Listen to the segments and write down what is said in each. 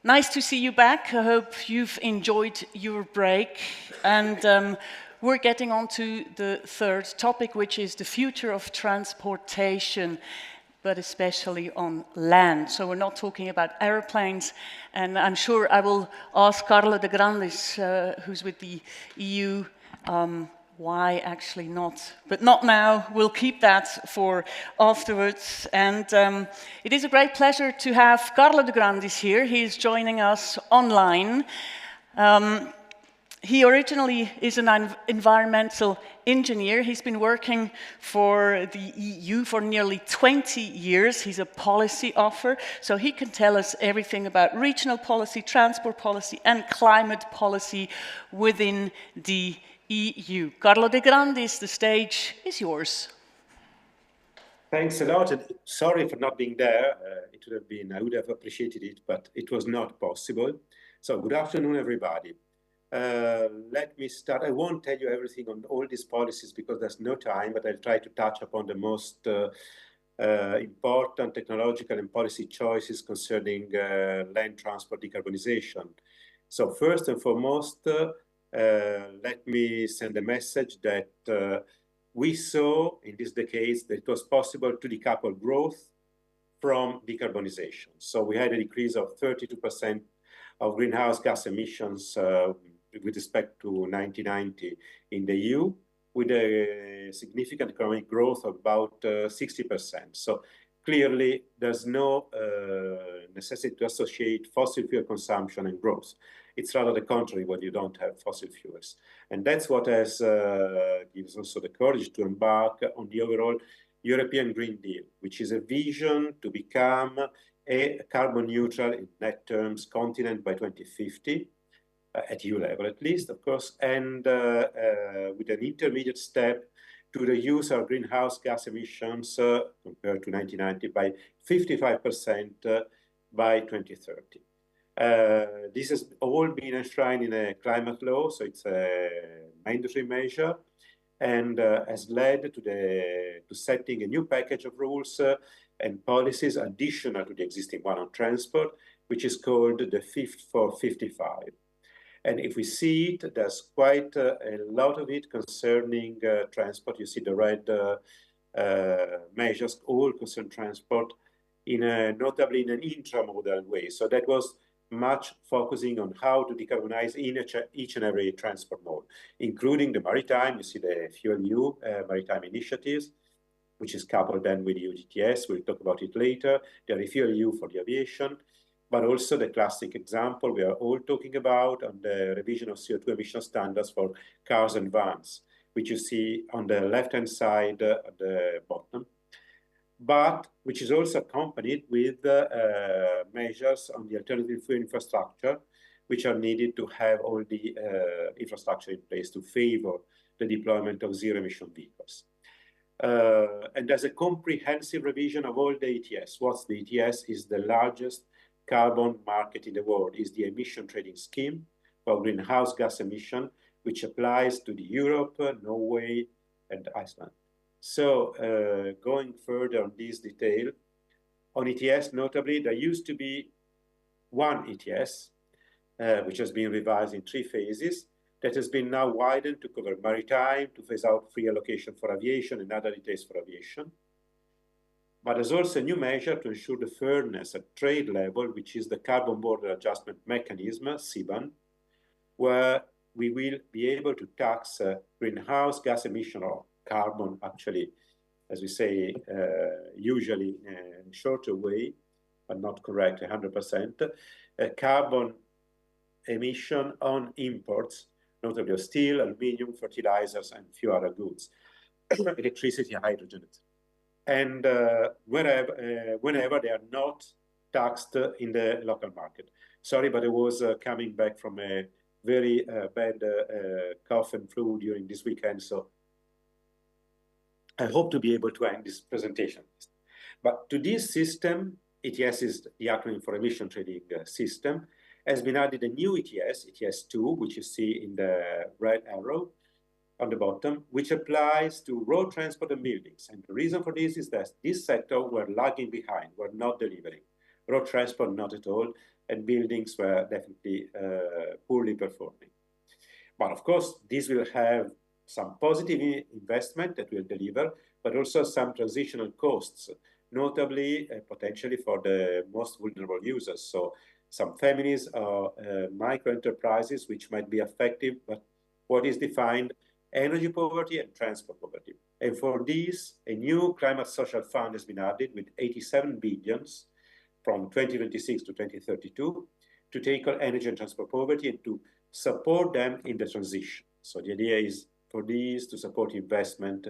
Nice to see you back. I hope you've enjoyed your break. And we're getting on to the third topic, which is the future of transportation, but especially on land. So we're not talking about airplanes. And I'm sure I will ask Carlo De Grandis, who's with the EU, why actually not? But not now. We'll keep that for afterwards. And it is a great pleasure to have Carlo De Grandis here. He is joining us online. He originally is an environmental engineer. He's been working for the EU for nearly 20 years. He's a policy officer, so he can tell us everything about regional policy, transport policy, and climate policy within the EU. Carlo De Grandis, the stage is yours. Thanks a lot. And sorry for not being there. It would have been, I would have appreciated it, but it was not possible. So good afternoon, everybody. Let me start. I won't tell you everything on all these policies because there's no time, but I'll try to touch upon the most important technological and policy choices concerning land transport decarbonization. So first and foremost, let me send a message that we saw in these decades that it was possible to decouple growth from decarbonization. So we had a decrease of 32% of greenhouse gas emissions with respect to 1990 in the EU, with a significant economic growth of about 60%. So clearly, there's no necessity to associate fossil fuel consumption and growth. It's rather the contrary when you don't have fossil fuels. And that's what has gives also the courage to embark on the overall European Green Deal, which is a vision to become a carbon neutral in net terms continent by 2050, at EU level at least, of course, and with an intermediate step to reduce our greenhouse gas emissions compared to 1990 by 55% by 2030. This has all been enshrined in a climate law, so it's a mandatory measure, and has led to setting a new package of rules and policies additional to the existing one on transport, which is called the Fit for 55. And if we see it, there's quite a lot of it concerning transport. You see the red measures all concern transport, notably in an intramodal way. So that was much focusing on how to decarbonize in each and every transport mode, including the maritime. You see the FuelEU maritime initiatives, which is coupled then with the ETS. We'll talk about it later. The FuelEU for the aviation, but also the classic example we are all talking about on the revision of CO2 emission standards for cars and vans, which you see on the left-hand side at the bottom, but which is also accompanied with measures on the alternative fuel infrastructure, which are needed to have all the infrastructure in place to favor the deployment of zero-emission vehicles. And there's a comprehensive revision of all the ETS. What's the ETS? Is the largest carbon market in the world, is the emission trading scheme for greenhouse gas emission, which applies to the Europe, Norway, and Iceland. So going further on this detail, on ETS notably, there used to be one ETS, which has been revised in 3 phases, that has been now widened to cover maritime, to phase out free allocation for aviation and other details for aviation. But there's also a new measure to ensure the fairness at trade level, which is the Carbon Border Adjustment Mechanism, CBAM, where we will be able to tax greenhouse gas emission, or carbon actually, as we say, usually in a shorter way, but not correct 100%, carbon emission on imports, notably of steel, aluminium, fertilizers, and a few other goods, electricity, hydrogen. And whenever they are not taxed in the local market. Sorry, but I was coming back from a very bad cough and flu during this weekend, so I hope to be able to end this presentation. But to this system, ETS is the acronym for emission trading system, has been added a new ETS, ETS2, which you see in the red arrow on the bottom, which applies to road transport and buildings. And the reason for this is that this sector were lagging behind, were not delivering. road transport not at all, and buildings were definitely poorly performing. But of course, this will have some positive investment that will deliver, but also some transitional costs, notably potentially for the most vulnerable users. So some families or micro enterprises which might be affected, but what is defined energy poverty and transport poverty. And for this, a new climate social fund has been added with 87 billions from 2026 to 2032 to tackle energy and transport poverty and to support them in the transition. So the idea is for these to support investment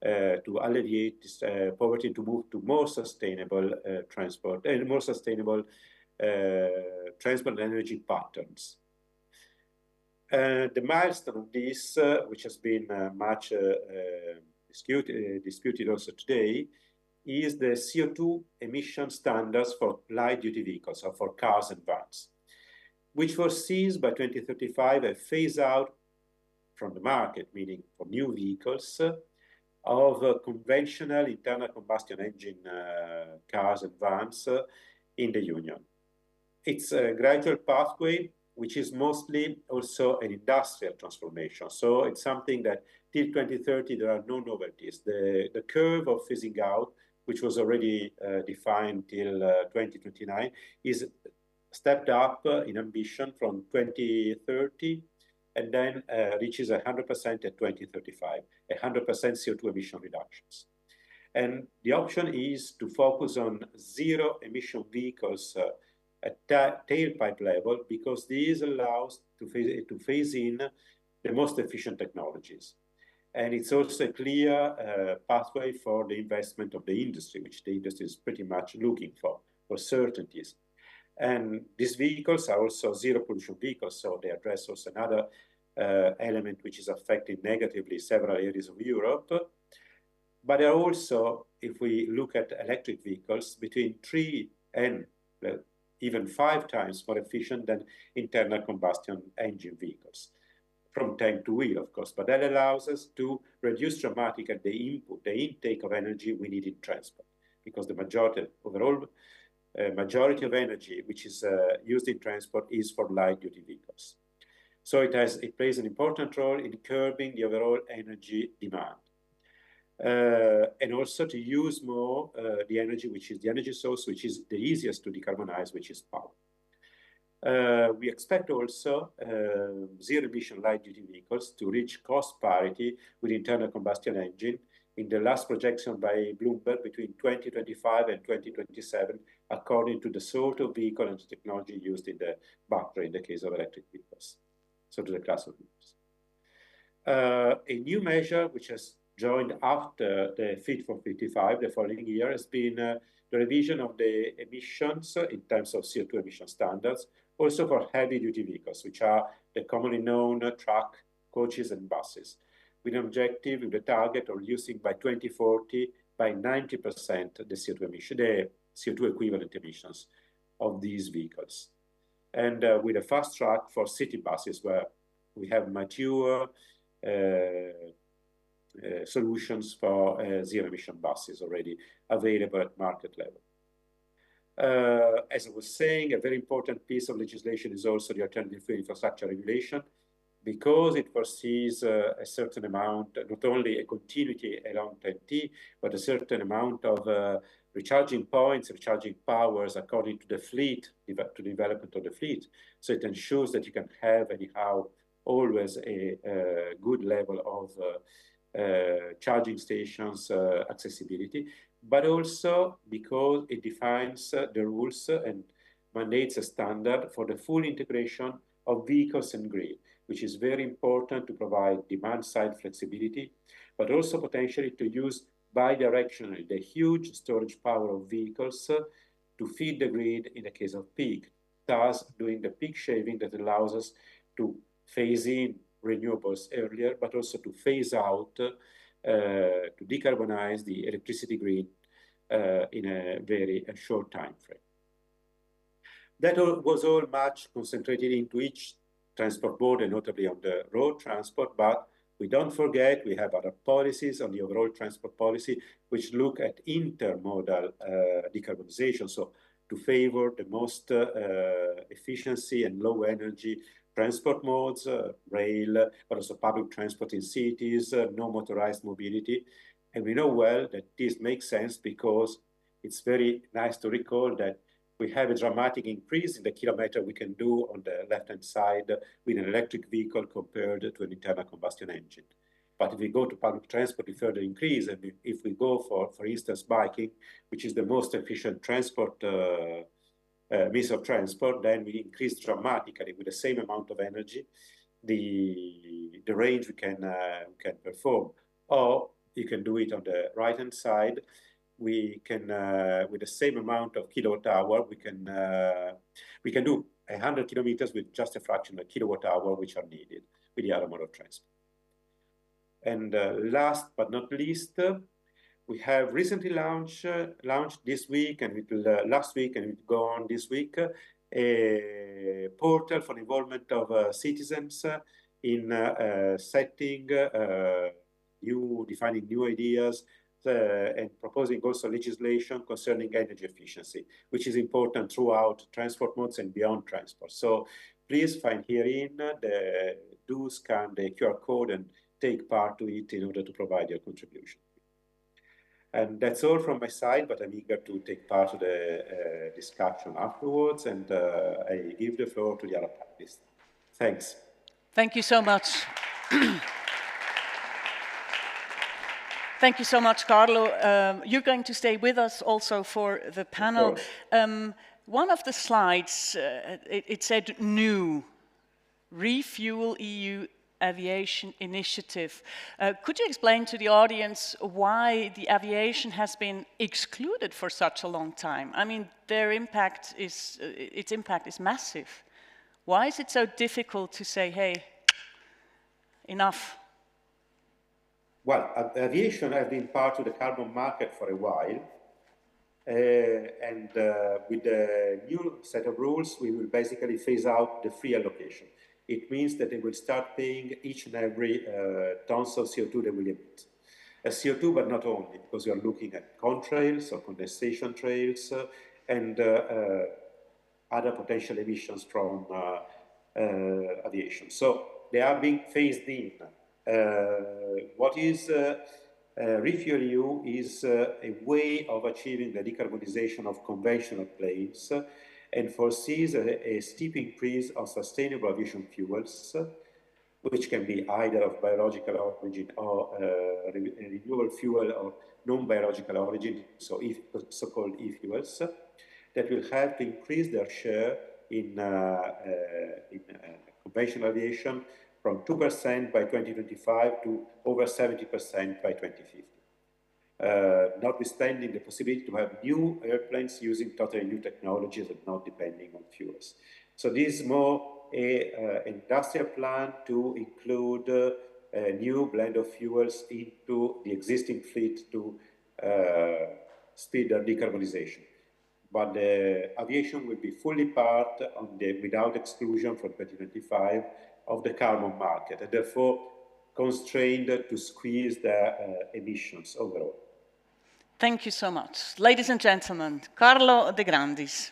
to alleviate this, poverty, to move to more sustainable transport and more sustainable transport and energy patterns. The milestone of this, which has been much disputed also today, is the CO2 emission standards for light-duty vehicles, or for cars and vans, which foresees by 2035 a phase-out from the market, meaning for new vehicles, of conventional internal combustion engine cars and vans in the Union. It's a gradual pathway, which is mostly also an industrial transformation. So it's something that till 2030, there are no novelties. The curve of phasing out, which was already defined till 2029, is stepped up in ambition from 2030 and then reaches 100% at 2035, 100% CO2 emission reductions. And the option is to focus on zero emission vehicles at tailpipe level, because this allows to phase in the most efficient technologies. And it's also a clear pathway for the investment of the industry, which the industry is pretty much looking for certainties. And these vehicles are also zero pollution vehicles, so they address also another element which is affecting negatively several areas of Europe. But they're also, if we look at electric vehicles, between 3 and even 5 times more efficient than internal combustion engine vehicles, from tank to wheel, of course. But that allows us to reduce dramatically the intake of energy we need in transport, because the overall majority of energy which is used in transport is for light-duty vehicles. So it plays an important role in curbing the overall energy demand. And also to use more the energy, which is the energy source, which is the easiest to decarbonize, which is power. We expect also zero-emission light-duty vehicles to reach cost parity with internal combustion engine in the last projection by Bloomberg between 2025 and 2027, according to the sort of vehicle and technology used in the battery in the case of electric vehicles, so to the class of vehicles. A new measure which has joined after the Fit for 55 the following year has been the revision of the emissions in terms of CO2 emission standards, also for heavy-duty vehicles, which are the commonly known truck, coaches, and buses, with an objective, with a target of reducing by 2040 by 90% the CO2 emission, the CO2 equivalent emissions of these vehicles. And with a fast track for city buses, where we have mature solutions for zero-emission buses already available at market level. As I was saying, a very important piece of legislation is also the alternative fuel infrastructure regulation, because it foresees a certain amount, not only a continuity along TEN-T, but a certain amount of recharging points, recharging powers according to the fleet, to the development of the fleet. So it ensures that you can have anyhow always a good level of charging stations accessibility, but also because it defines the rules and mandates a standard for the full integration of vehicles and grid, which is very important to provide demand-side flexibility, but also potentially to use bidirectionally the huge storage power of vehicles to feed the grid in the case of peak, thus doing the peak shaving that allows us to phase in renewables earlier, but also to phase out, to decarbonize the electricity grid in a very short time frame. That was all much concentrated into each transport board, and notably on the road transport, but we don't forget we have other policies on the overall transport policy which look at intermodal decarbonization, so to favor the most efficiency and low energy transport modes, rail, but also public transport in cities, no motorized mobility. And we know well that this makes sense because it's very nice to recall that we have a dramatic increase in the kilometer we can do on the left-hand side with an electric vehicle compared to an internal combustion engine. But if we go to public transport, we further increase. And if we go for instance, biking, which is the most efficient transport means of transport, then we increase dramatically with the same amount of energy, the range we can perform. Or you can do it on the right-hand side. We can, with the same amount of kilowatt hour, we can do 100 kilometers with just a fraction of kilowatt hour which are needed with the other mode of transport. And last but not least, we have recently launched this week and it will last week and it will go on this week, a portal for involvement of citizens in defining new ideas and proposing also legislation concerning energy efficiency, which is important throughout transport modes and beyond transport. So please find herein do scan the QR code and take part to it in order to provide your contribution. And that's all from my side, but I'm eager to take part of the discussion afterwards, and I give the floor to the other panelists. Thanks. Thank you so much. Thank you so much, Carlo. You're going to stay with us also for the panel. One of the slides, it said new, Refuel EU Aviation Initiative. Could you explain to the audience why the aviation has been excluded for such a long time? I mean, its impact is massive. Why is it so difficult to say, hey, enough? Well, aviation has been part of the carbon market for a while. And with the new set of rules, we will basically phase out the free allocation. It means that they will start paying each and every tons of CO2 they will emit. CO2, but not only, because we are looking at contrails or condensation trails and other potential emissions from aviation. So they are being phased in. What is Refuel EU is a way of achieving the decarbonization of conventional planes and foresees a steep increase of sustainable aviation fuels, which can be either of biological origin or renewable fuel or non-biological origin, so so-called e-fuels, that will help to increase their share in conventional aviation from 2% by 2025 to over 70% by 2050. Notwithstanding the possibility to have new airplanes using totally new technologies and not depending on fuels. So this is more an industrial plan to include a new blend of fuels into the existing fleet to speed up decarbonization. But the aviation will be fully part on without exclusion from 2025 of the carbon market, and therefore constrained to squeeze their emissions overall. Thank you so much. Ladies and gentlemen, Carlo De Grandis.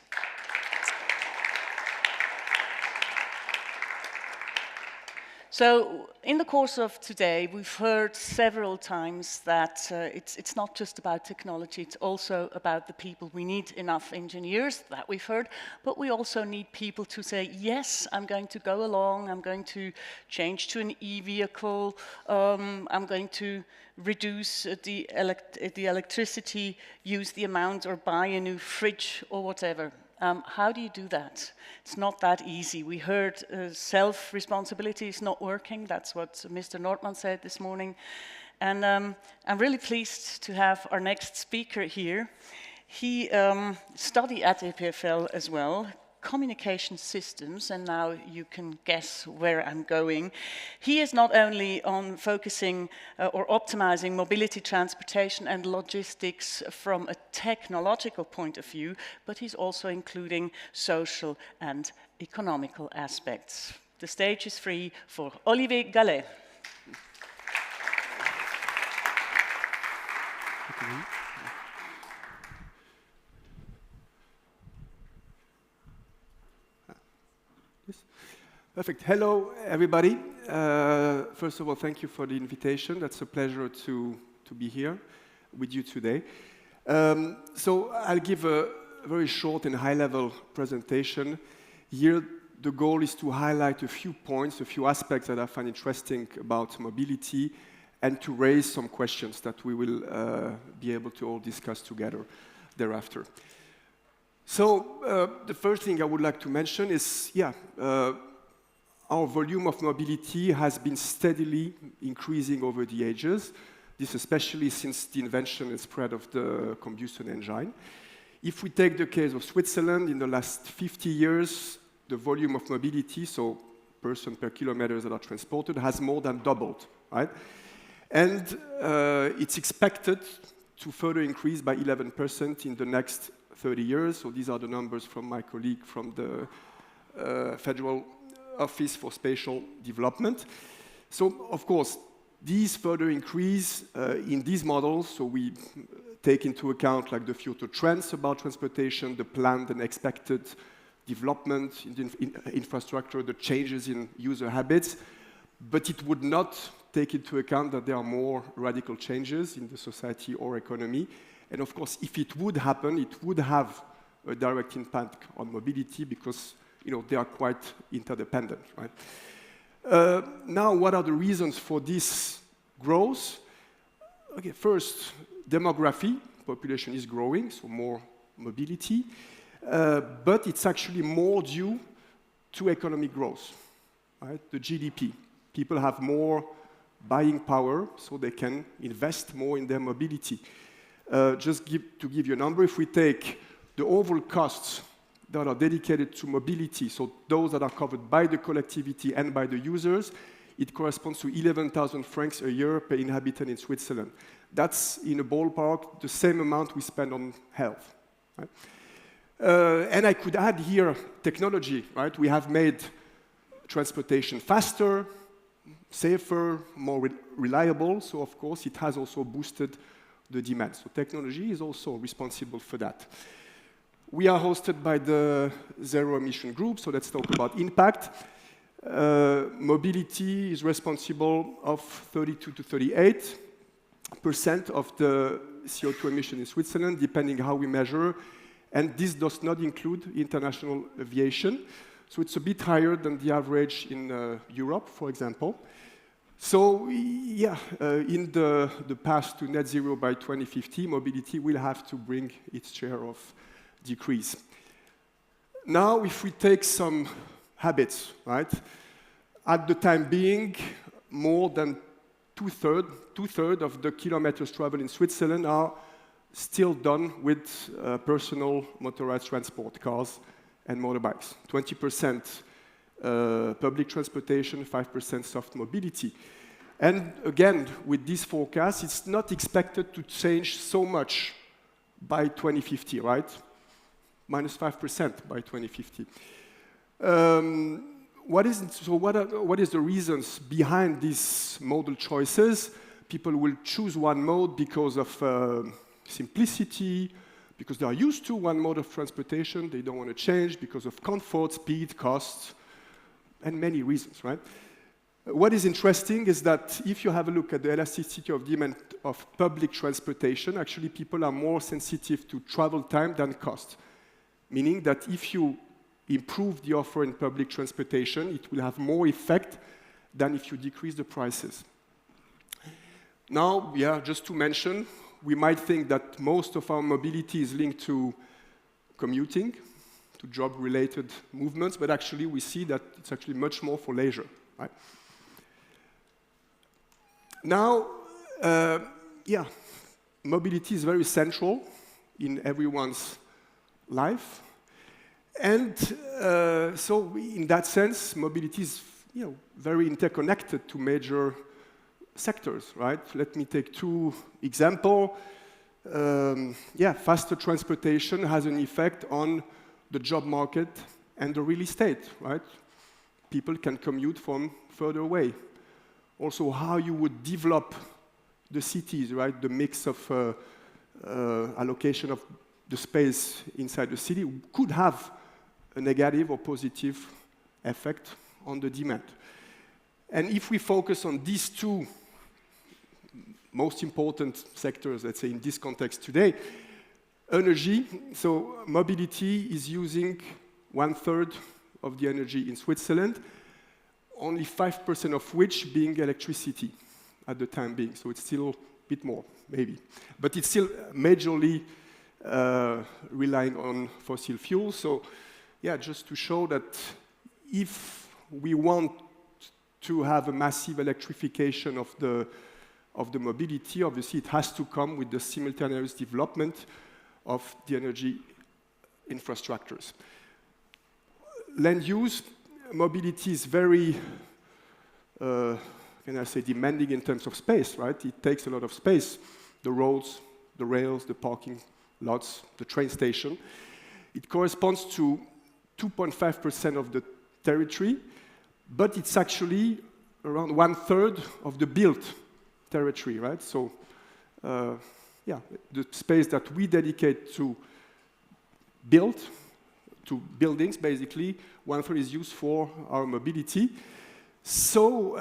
So, in the course of today, we've heard several times that it's not just about technology, it's also about the people. We need enough engineers, that we've heard, but we also need people to say, yes, I'm going to go along, I'm going to change to an e-vehicle, I'm going to reduce the electricity, use the amount, or buy a new fridge or whatever. How do you do that? It's not that easy. We heard self-responsibility is not working. That's what Mr. Nordmann said this morning. And I'm really pleased to have our next speaker here. He studied at EPFL as well, communication systems, and now you can guess where I'm going. He is not only on focusing or optimizing mobility, transportation and logistics from a technological point of view, but he's also including social and economical aspects. The stage is free for Olivier Gallay. Yes. Perfect. Hello, everybody. First of all, thank you for the invitation. That's a pleasure to be here with you today. So I'll give a very short and high-level presentation. Here, the goal is to highlight a few points, a few aspects that I find interesting about mobility, and to raise some questions that we will be able to all discuss together thereafter. So the first thing I would like to mention is, our volume of mobility has been steadily increasing over the ages, this especially since the invention and spread of the combustion engine. If we take the case of Switzerland, in the last 50 years, the volume of mobility, so person per kilometers that are transported, has more than doubled, right? And it's expected to further increase by 11% in the next 30 years. So these are the numbers from my colleague from the Federal Office for Spatial Development. So, of course, these further increase in these models, so we take into account like the future trends about transportation, the planned and expected development in the infrastructure, the changes in user habits, but it would not take into account that there are more radical changes in the society or economy. And of course, if it would happen, it would have a direct impact on mobility because they are quite interdependent, right? Now, what are the reasons for this growth? Okay, first, demography. Population is growing, so more mobility. But it's actually more due to economic growth, right? The GDP. People have more buying power, so they can invest more in their mobility. Just to give you a number, if we take the overall costs that are dedicated to mobility, so those that are covered by the collectivity and by the users, it corresponds to 11,000 francs a year per inhabitant in Switzerland. That's, in a ballpark, the same amount we spend on health. Right? And I could add here technology, right? We have made transportation faster, safer, more reliable, so of course it has also boosted the demand. So technology is also responsible for that. We are hosted by the Zero Emission Group, so let's talk about impact. Mobility is responsible of 32 to 38% of the CO2 emission in Switzerland, depending how we measure, and this does not include international aviation. So it's a bit higher than the average in Europe, for example. So, in the path to net zero by 2050, mobility will have to bring its share of decrease. Now, if we take some habits, right? At the time being, more than two-thirds of the kilometers traveled in Switzerland are still done with personal motorized transport, cars and motorbikes. 20% public transportation, 5% soft mobility. And again, with this forecast, it's not expected to change so much by 2050, right? Minus 5% by 2050. What is the reasons behind these modal choices? People will choose one mode because of simplicity, because they are used to one mode of transportation, they don't want to change, because of comfort, speed, cost, and many reasons, right? What is interesting is that if you have a look at the elasticity of demand of public transportation, actually people are more sensitive to travel time than cost. Meaning that if you improve the offer in public transportation, it will have more effect than if you decrease the prices. Now, just to mention, we might think that most of our mobility is linked to commuting, to job-related movements, but actually we see that it's actually much more for leisure, right? Now, mobility is very central in everyone's life. And so in that sense, mobility is very interconnected to major sectors, right? Let me take two examples. Faster transportation has an effect on the job market and the real estate, right? People can commute from further away. Also, how you would develop the cities, right? The mix of allocation of the space inside the city could have a negative or positive effect on the demand. And if we focus on these two most important sectors, let's say in this context today, energy, so mobility is using 1/3 of the energy in Switzerland, only 5% of which being electricity at the time being. So it's still a bit more, maybe. But it's still majorly relying on fossil fuels. So yeah, just to show that if we want to have a massive electrification of the mobility, obviously it has to come with the simultaneous development of the energy infrastructures. Land use, mobility is very, can I say, demanding in terms of space, right? It takes a lot of space. The roads, the rails, the parking lots, the train station. It corresponds to 2.5% of the territory, but it's actually around 1/3 of the built territory, right? So, yeah, the space that we dedicate to buildings, basically, 1/3 is used for our mobility. So,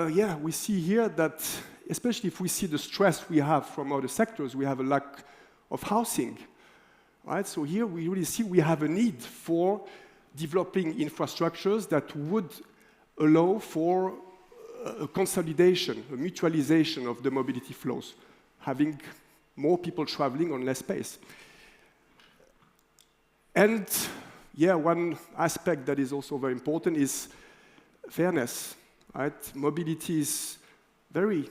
yeah, we see here that, especially if we see the stress we have from other sectors, we have a lack of housing, right? So here we really see we have a need for developing infrastructures that would allow for a consolidation, a mutualization of the mobility flows, having more people traveling on less space. And yeah, one aspect that is also very important is fairness, right? Mobility is very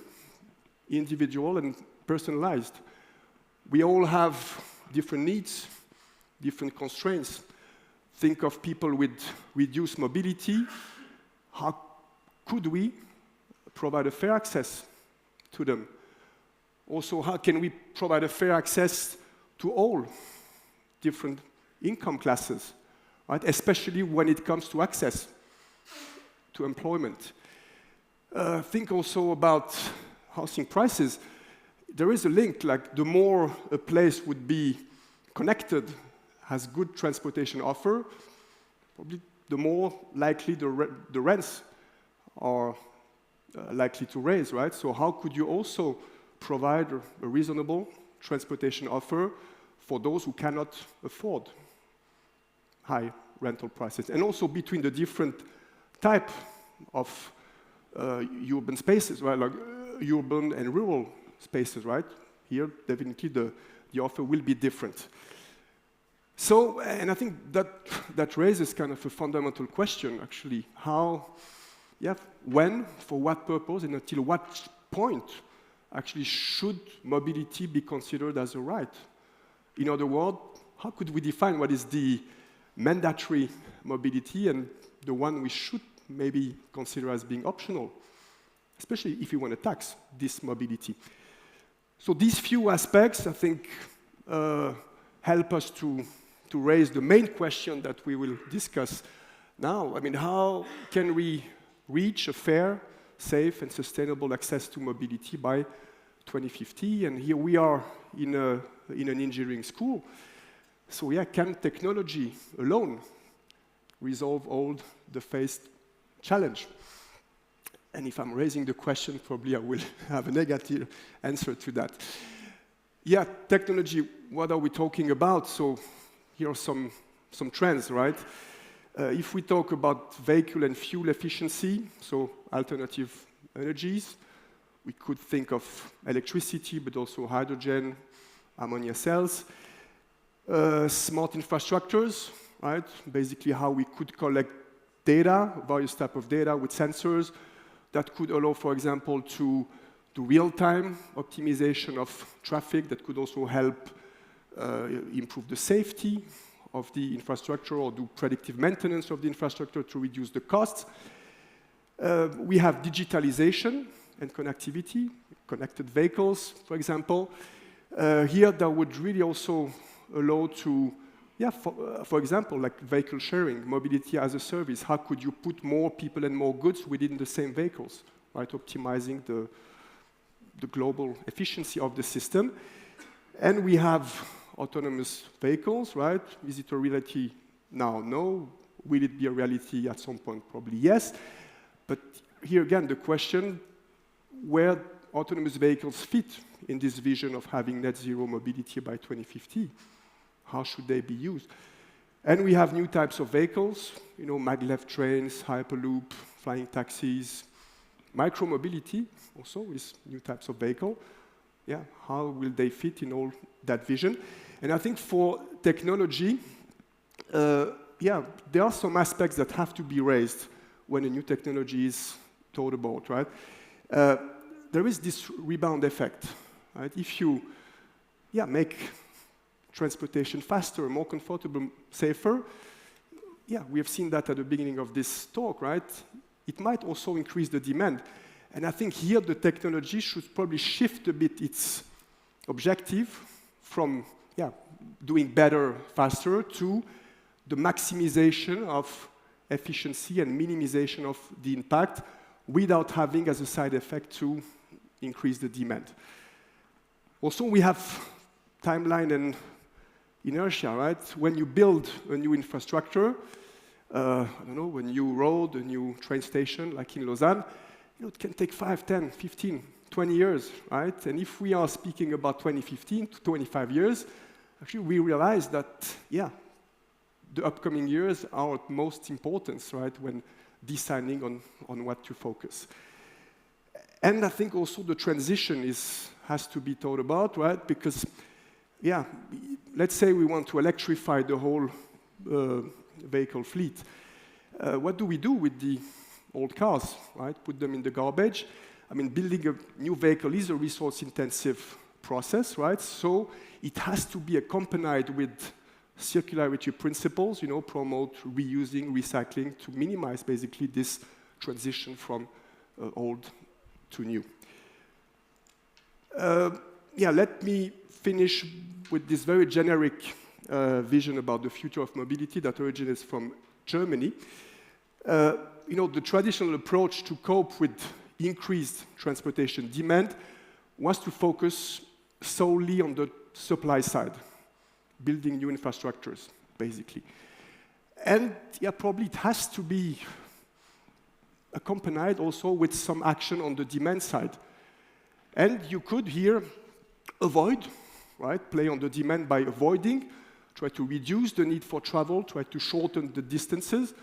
individual and personalized. We all have different needs, different constraints. Think of people with reduced mobility. How could we provide a fair access to them? Also, how can we provide a fair access to all different income classes, right? Especially when it comes to access to employment. Think also about housing prices. There is a link, like the more a place would be connected, has good transportation offer, probably the more likely the rents are likely to raise, right? So how could you also provide a reasonable transportation offer for those who cannot afford high rental prices? And also between the different type of urban spaces, right? Like urban and rural spaces, right? Here, definitely the offer will be different. So, and I think that raises kind of a fundamental question, actually. How, yeah, when, for what purpose, and until what point, actually, should mobility be considered as a right? In other words, how could we define what is the mandatory mobility and the one we should maybe consider as being optional, especially if you want to tax this mobility? So these few aspects, I think, help us to raise the main question that we will discuss now. I mean, how can we reach a fair, safe, and sustainable access to mobility by 2050? And here we are in an engineering school. So yeah, can technology alone resolve all the faced challenge? And if I'm raising the question, probably I will have a negative answer to that. Yeah, technology, what are we talking about? So here are some trends, right? If we talk about vehicle and fuel efficiency, so alternative energies, we could think of electricity, but also hydrogen, ammonia cells. Smart infrastructures, right? Basically how we could collect data, various types of data with sensors that could allow, for example, to do real-time optimization of traffic, that could also help improve the safety of the infrastructure or do predictive maintenance of the infrastructure to reduce the costs. We have digitalization and connectivity, connected vehicles, for example. Here, that would really also allow to, yeah, for example, like vehicle sharing, mobility as a service. How could you put more people and more goods within the same vehicles, right? Optimizing the global efficiency of the system. And we have autonomous vehicles, right? Is it a reality now? No. Will it be a reality at some point? Probably yes. But here again, the question, where autonomous vehicles fit in this vision of having net zero mobility by 2050? How should they be used? And we have new types of vehicles, you know, maglev trains, hyperloop, flying taxis, micromobility also is new types of vehicle. Yeah, how will they fit in all that vision? And I think for technology, yeah, there are some aspects that have to be raised when a new technology is thought about, right? There is this rebound effect, right? If you, yeah, make transportation faster, more comfortable, safer, yeah, we have seen that at the beginning of this talk, right? It might also increase the demand. And I think here the technology should probably shift a bit its objective from, yeah, doing better, faster, to the maximization of efficiency and minimization of the impact without having as a side effect to increase the demand. Also, we have timeline and inertia, right? When you build a new infrastructure, I don't know, a new road, a new train station, like in Lausanne, you know, it can take 5, 10, 15, 20 years, right? And if we are speaking about 2015 to 25 years, actually we realize that, yeah, the upcoming years are of most importance, right, when deciding on what to focus. And I think also the transition has to be thought about, right? Because, yeah, let's say we want to electrify the whole vehicle fleet. What do we do with the old cars, right? Put them in the garbage. I mean, building a new vehicle is a resource-intensive process, right? So it has to be accompanied with circularity principles, you know, promote reusing, recycling to minimize basically this transition from old to new. Yeah, let me finish with this very generic vision about the future of mobility that originates from Germany. You know, the traditional approach to cope with increased transportation demand was to focus solely on the supply side, building new infrastructures, basically. And yeah, probably it has to be accompanied also with some action on the demand side. And you could here avoid, right, play on the demand by avoiding, try to reduce the need for travel, try to shorten the distances.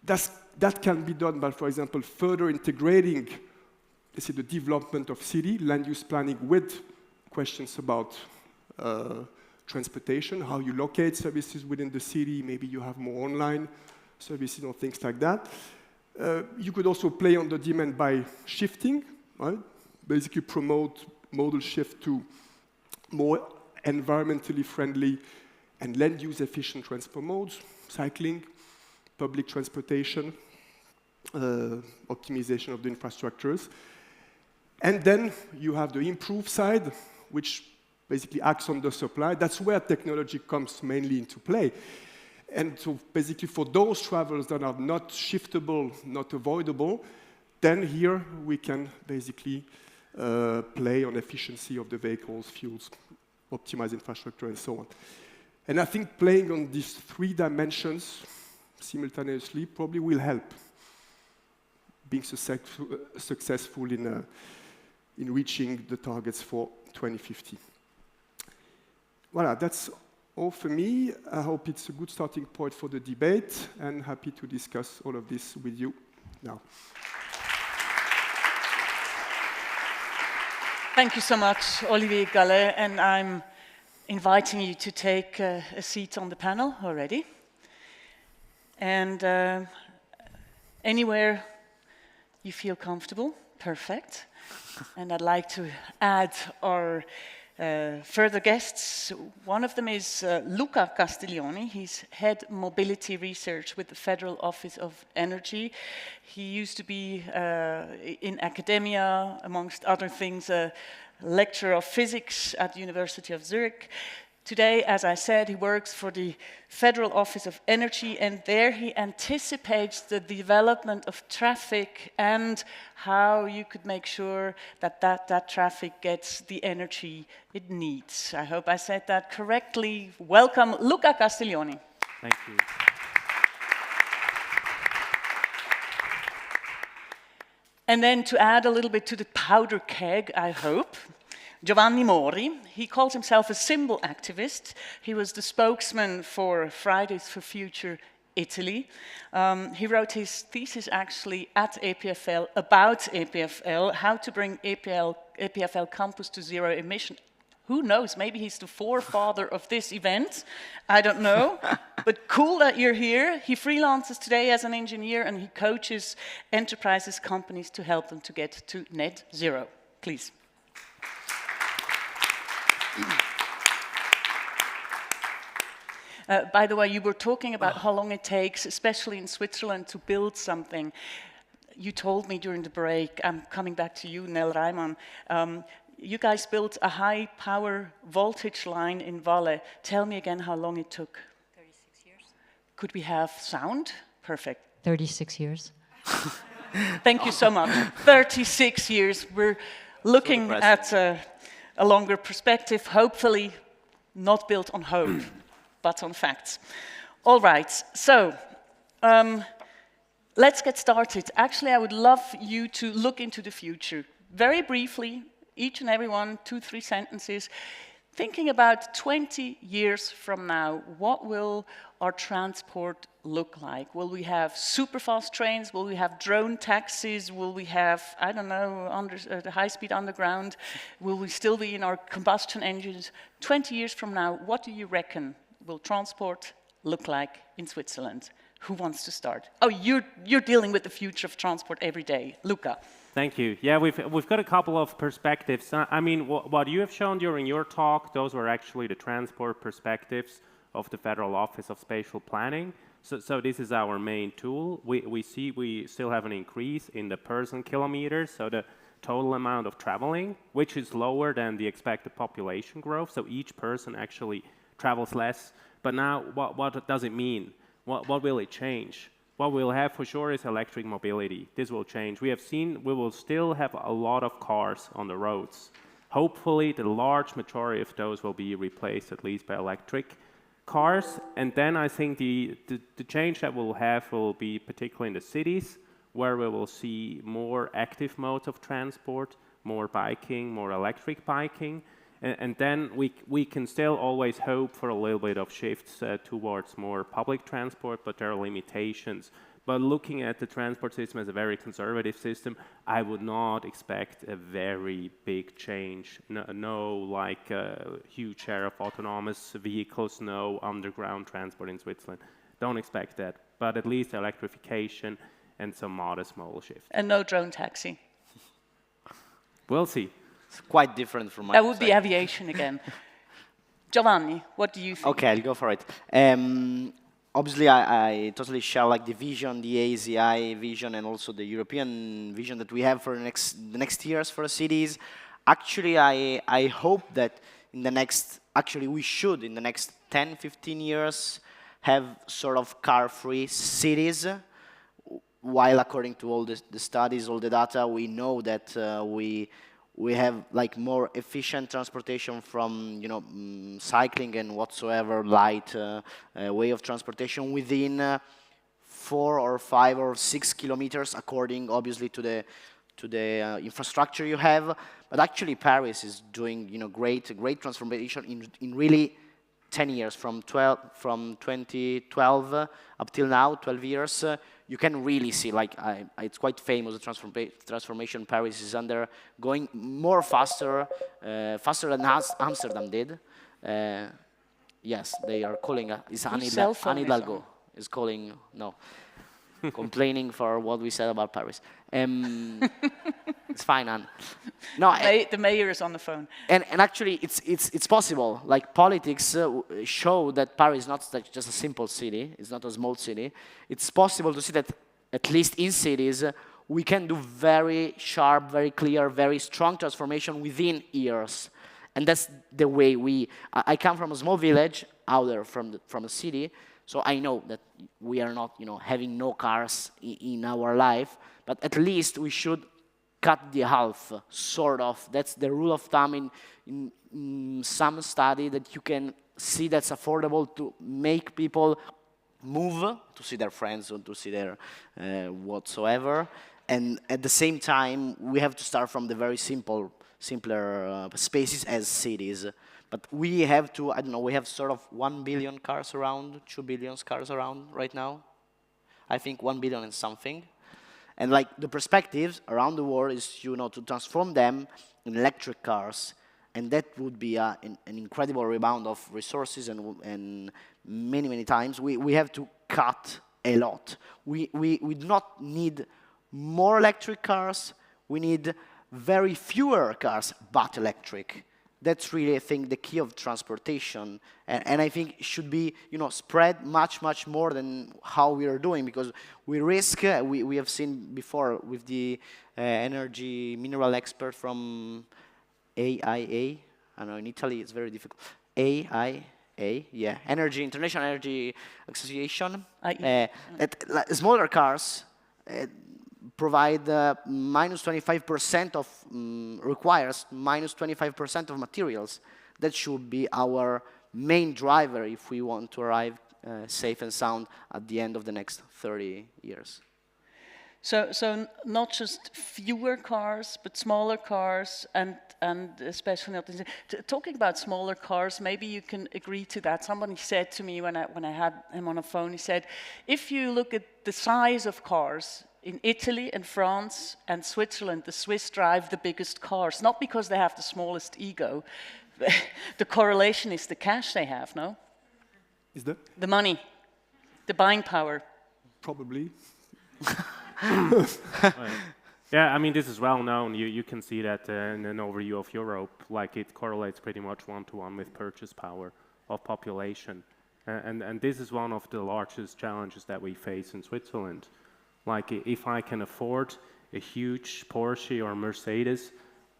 That can be done by, for example, further integrating, let's say, the development of city, land use planning with questions about transportation, how you locate services within the city, maybe you have more online services or things like that. You could also play on the demand by shifting, right? Basically promote modal shift to more environmentally friendly and land use efficient transport modes, cycling, public transportation, optimization of the infrastructures. And then you have the improve side, which basically acts on the supply. That's where technology comes mainly into play. And so basically for those travels that are not shiftable, not avoidable, then here we can basically play on efficiency of the vehicles, fuels, optimize infrastructure, and so on. And I think playing on these three dimensions simultaneously probably will help being successful in reaching the targets for 2050. Voilà, that's all for me. I hope it's a good starting point for the debate, and happy to discuss all of this with you now. Thank you so much, Olivier Gallay, and I'm inviting you to take a seat on the panel already. And anywhere you feel comfortable, perfect. And I'd like to add our further guests. One of them is Luca Castiglioni. He's head mobility research with the Federal Office of Energy. He used to be in academia, amongst other things, a lecturer of physics at the University of Zurich. Today, as I said, he works for the Federal Office of Energy, and there he anticipates the development of traffic and how you could make sure that that traffic gets the energy it needs. I hope I said that correctly. Welcome, Luca Castiglioni. Thank you. And then to add a little bit to the powder keg, I hope, Giovanni Mori. He called himself a symbol activist. He was the spokesman for Fridays for Future Italy. He wrote his thesis actually at APFL about APFL, how to bring APFL campus to zero emission. Who knows, maybe he's the forefather of this event. I don't know, but cool that you're here. He freelances today as an engineer and he coaches enterprises, companies to help them to get to net zero. Please. By the way, you were talking about how long it takes, especially in Switzerland, to build something. You told me during the break, I'm coming back to you, Nel Reimann, you guys built a high power voltage line in Valle. Tell me again how long it took. 36 years. Could we have sound? Perfect. 36 years. Thank you so much. 36 years. We're looking at a longer perspective, hopefully not built on hope, but on facts. All right, so let's get started. Actually, I would love you to look into the future. Very briefly, each and every one, 2-3 sentences. Thinking about 20 years from now, what will our transport look like? Will we have super fast trains? Will we have drone taxis? Will we have, I don't know, the high-speed underground? Will we still be in our combustion engines? 20 years from now, what do you reckon will transport look like in Switzerland? Who wants to start? Oh, you're dealing with the future of transport every day. Luca. Thank you. Yeah, we've got a couple of perspectives. I mean, what you have shown during your talk, those were actually the transport perspectives of the Federal Office of Spatial Planning. So this is our main tool. We see we still have an increase in the person kilometers, so the total amount of traveling, which is lower than the expected population growth. So each person actually travels less. But now, what does it mean? What will it change? What we'll have for sure is electric mobility. This will change. We have seen we will still have a lot of cars on the roads. Hopefully, the large majority of those will be replaced at least by electric cars. And then I think the change that we'll have will be particularly in the cities, where we will see more active modes of transport, more biking, more electric biking. And then we can still always hope for a little bit of shifts towards more public transport, but there are limitations. But looking at the transport system as a very conservative system, I would not expect a very big change. No like a huge share of autonomous vehicles, no underground transport in Switzerland. Don't expect that. But at least electrification and some modest modal shift. And no drone taxi. We'll see. It's quite different from my That would be aviation again. Giovanni, what do you think? Okay, I'll go for it. Obviously, I totally share like the vision, the ASEI vision, and also the European vision that we have for the next years for the cities. Actually, I hope that in the next, we should in the next 10, 15 years have sort of car-free cities. While according to all the studies, all the data, we know that we have like more efficient transportation from cycling and whatsoever light way of transportation within 4 or 5 or 6 kilometers, according obviously to the infrastructure you have. But actually, Paris is doing great transformation in really 10 years from 2012 up till now, 12 years. You can really see, like, it's quite famous, the transformation Paris is undergoing more faster than Amsterdam did. Yes, they are calling, it's Anne Hidalgo is calling, no, complaining for what we said about Paris. It's fine, Anne. No, the mayor is on the phone. And actually, it's possible. Like politics show that Paris is not just a simple city. It's not a small city. It's possible to see that at least in cities we can do very sharp, very clear, very strong transformation within years. And that's the way I come from a small village out there from a city, so I know that we are not having no cars in our life, but at least we should cut the half, sort of. That's the rule of thumb in some study that you can see that's affordable to make people move to see their friends or to see their whatsoever. and at the same time, we have to start from the very simpler spaces as cities. But we have to, I don't know, we have sort of 1 billion cars around, 2 billion cars around right now. I think 1 billion and something. And like the perspectives around the world is, to transform them in electric cars. And that would be an incredible rebound of resources and many, many times. We have to cut a lot. We do not need more electric cars. We need very fewer cars, but electric. That's really, I think, the key of transportation. And I think it should be, spread much, much more than how we are doing, because we risk, we have seen before with the energy mineral expert from AIA, I know in Italy it's very difficult, AIA, yeah, International Energy Association, that smaller cars provide minus 25% of, requires minus 25% of materials. That should be our main driver if we want to arrive safe and sound at the end of the next 30 years. So not just fewer cars, but smaller cars, and especially not talking about smaller cars. Maybe you can agree to that. Somebody said to me when I had him on the phone, he said, if you look at the size of cars in Italy and France and Switzerland, the Swiss drive the biggest cars, not because they have the smallest ego. The correlation is the cash they have, no? Is that? The money, the buying power. Probably. Yeah, I mean, this is well known. You can see that in an overview of Europe, like it correlates pretty much one-to-one with purchase power of population. And this is one of the largest challenges that we face in Switzerland. Like, if I can afford a huge Porsche or Mercedes,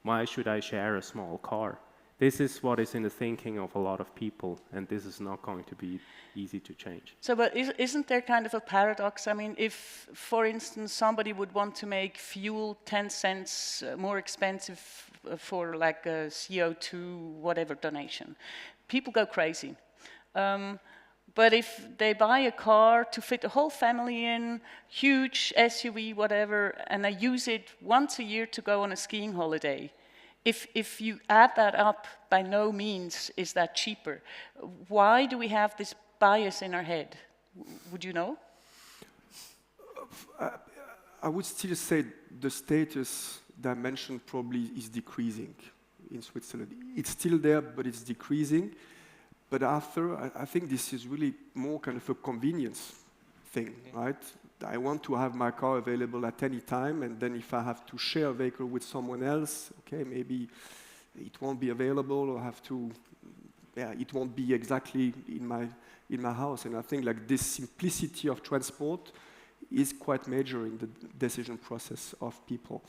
why should I share a small car? This is what is in the thinking of a lot of people, and this is not going to be easy to change. So, but isn't there kind of a paradox? I mean, if, for instance, somebody would want to make fuel 10 cents more expensive for like a CO2 whatever donation, people go crazy. But if they buy a car to fit the whole family in, huge SUV, whatever, and they use it once a year to go on a skiing holiday, if you add that up, by no means is that cheaper. Why do we have this bias in our head? Would you know? I would still say the status dimension probably is decreasing in Switzerland. It's still there, but it's decreasing. But after, I think this is really more kind of a convenience thing, right? I want to have my car available at any time, and then if I have to share a vehicle with someone else, okay, maybe it won't be available, or have to, it won't be exactly in my house. And I think like this simplicity of transport is quite major in the decision process of people.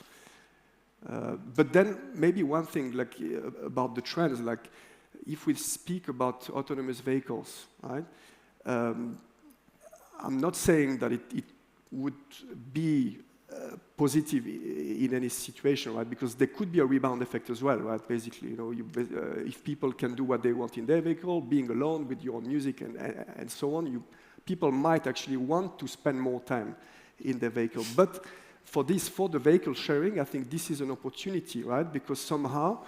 But then maybe one thing like about the trends, like if we speak about autonomous vehicles, right? I'm not saying that it would be positive in any situation, right? Because there could be a rebound effect as well, right? Basically, if people can do what they want in their vehicle, being alone with your own music and so on, people might actually want to spend more time in their vehicle. But for the vehicle sharing, I think this is an opportunity, right? Because somehow,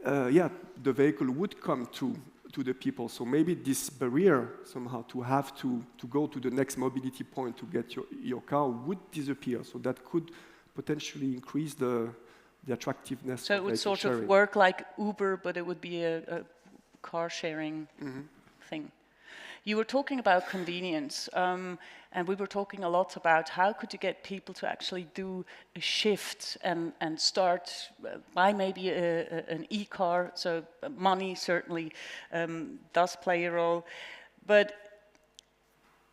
the vehicle would come to the people. So maybe this barrier somehow to have to go to the next mobility point to get your car would disappear. So that could potentially increase the attractiveness of vehicle sharing. So it would sort of work like Uber, but it would be a car sharing thing. You were talking about convenience, and we were talking a lot about how could you get people to actually do a shift and start buy maybe an e-car. So money certainly does play a role. But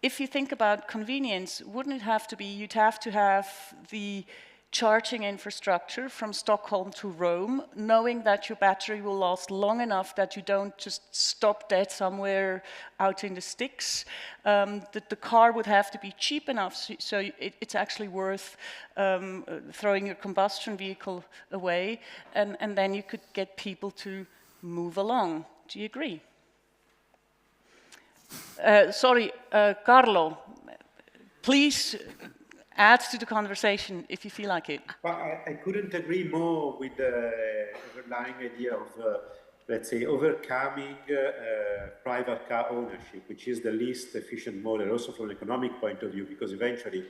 if you think about convenience, wouldn't it have to be, you'd have to have the charging infrastructure from Stockholm to Rome, knowing that your battery will last long enough that you don't just stop dead somewhere out in the sticks. That the car would have to be cheap enough so it's actually worth throwing your combustion vehicle away, and then you could get people to move along. Do you agree? Carlo, please add to the conversation if you feel like it. But I couldn't agree more with the underlying idea of, let's say, overcoming private car ownership, which is the least efficient model, also from an economic point of view, because eventually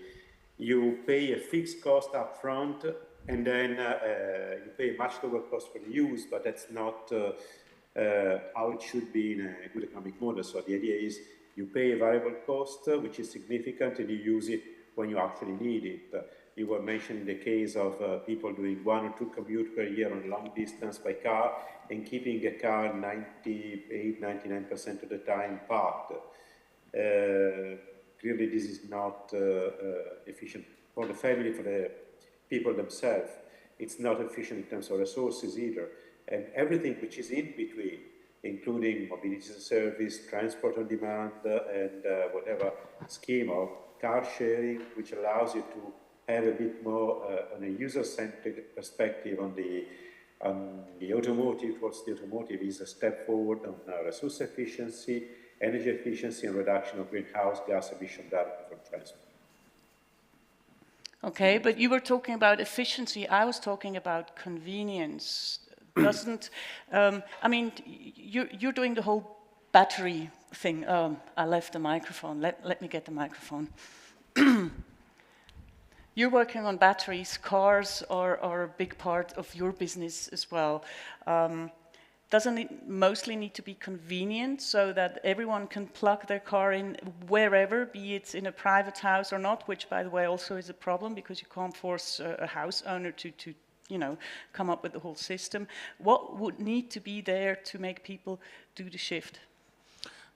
you pay a fixed cost up front, and then you pay a much lower cost for the use, but that's not how it should be in a good economic model. So the idea is you pay a variable cost, which is significant, and you use it when you actually need it. You were mentioning the case of people doing 1 or 2 commutes per year on long distance by car and keeping a car 98, 99% of the time parked. Clearly, this is not efficient for the family, for the people themselves. It's not efficient in terms of resources either. And everything which is in between, including mobility as a service, transport on demand, and whatever scheme of car sharing, which allows you to have a bit more on a user-centric perspective on the automotive, towards the automotive, is a step forward on resource efficiency, energy efficiency, and reduction of greenhouse gas emission directly from transport. Okay, but you were talking about efficiency. I was talking about convenience. Doesn't, I mean, you're doing the whole battery thing. I left the microphone. Let me get the microphone. You're working on batteries. Cars are a big part of your business as well. Doesn't it mostly need to be convenient so that everyone can plug their car in wherever, be it in a private house or not, which, by the way, also is a problem because you can't force a house owner to you know, come up with the whole system. What would need to be there to make people do the shift?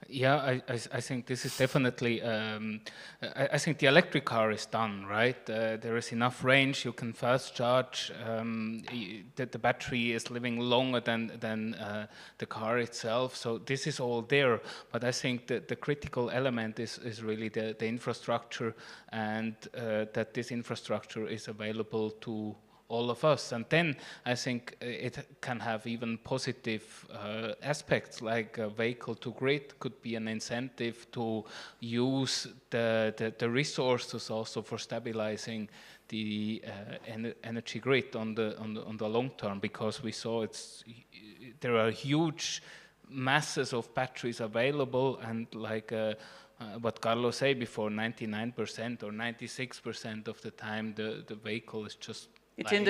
Yeah, I think this is definitely, I think the electric car is done, right? There is enough range, you can fast charge, the battery is living longer than the car itself, so this is all there. But I think that the critical element is really the infrastructure, and that this infrastructure is available to all of us. And then I think it can have even positive aspects, like a vehicle to grid could be an incentive to use the resources also for stabilizing the energy grid on the long term, because we saw there are huge masses of batteries available, and like what Carlo said before, 99% or 96% of the time the vehicle is just it's in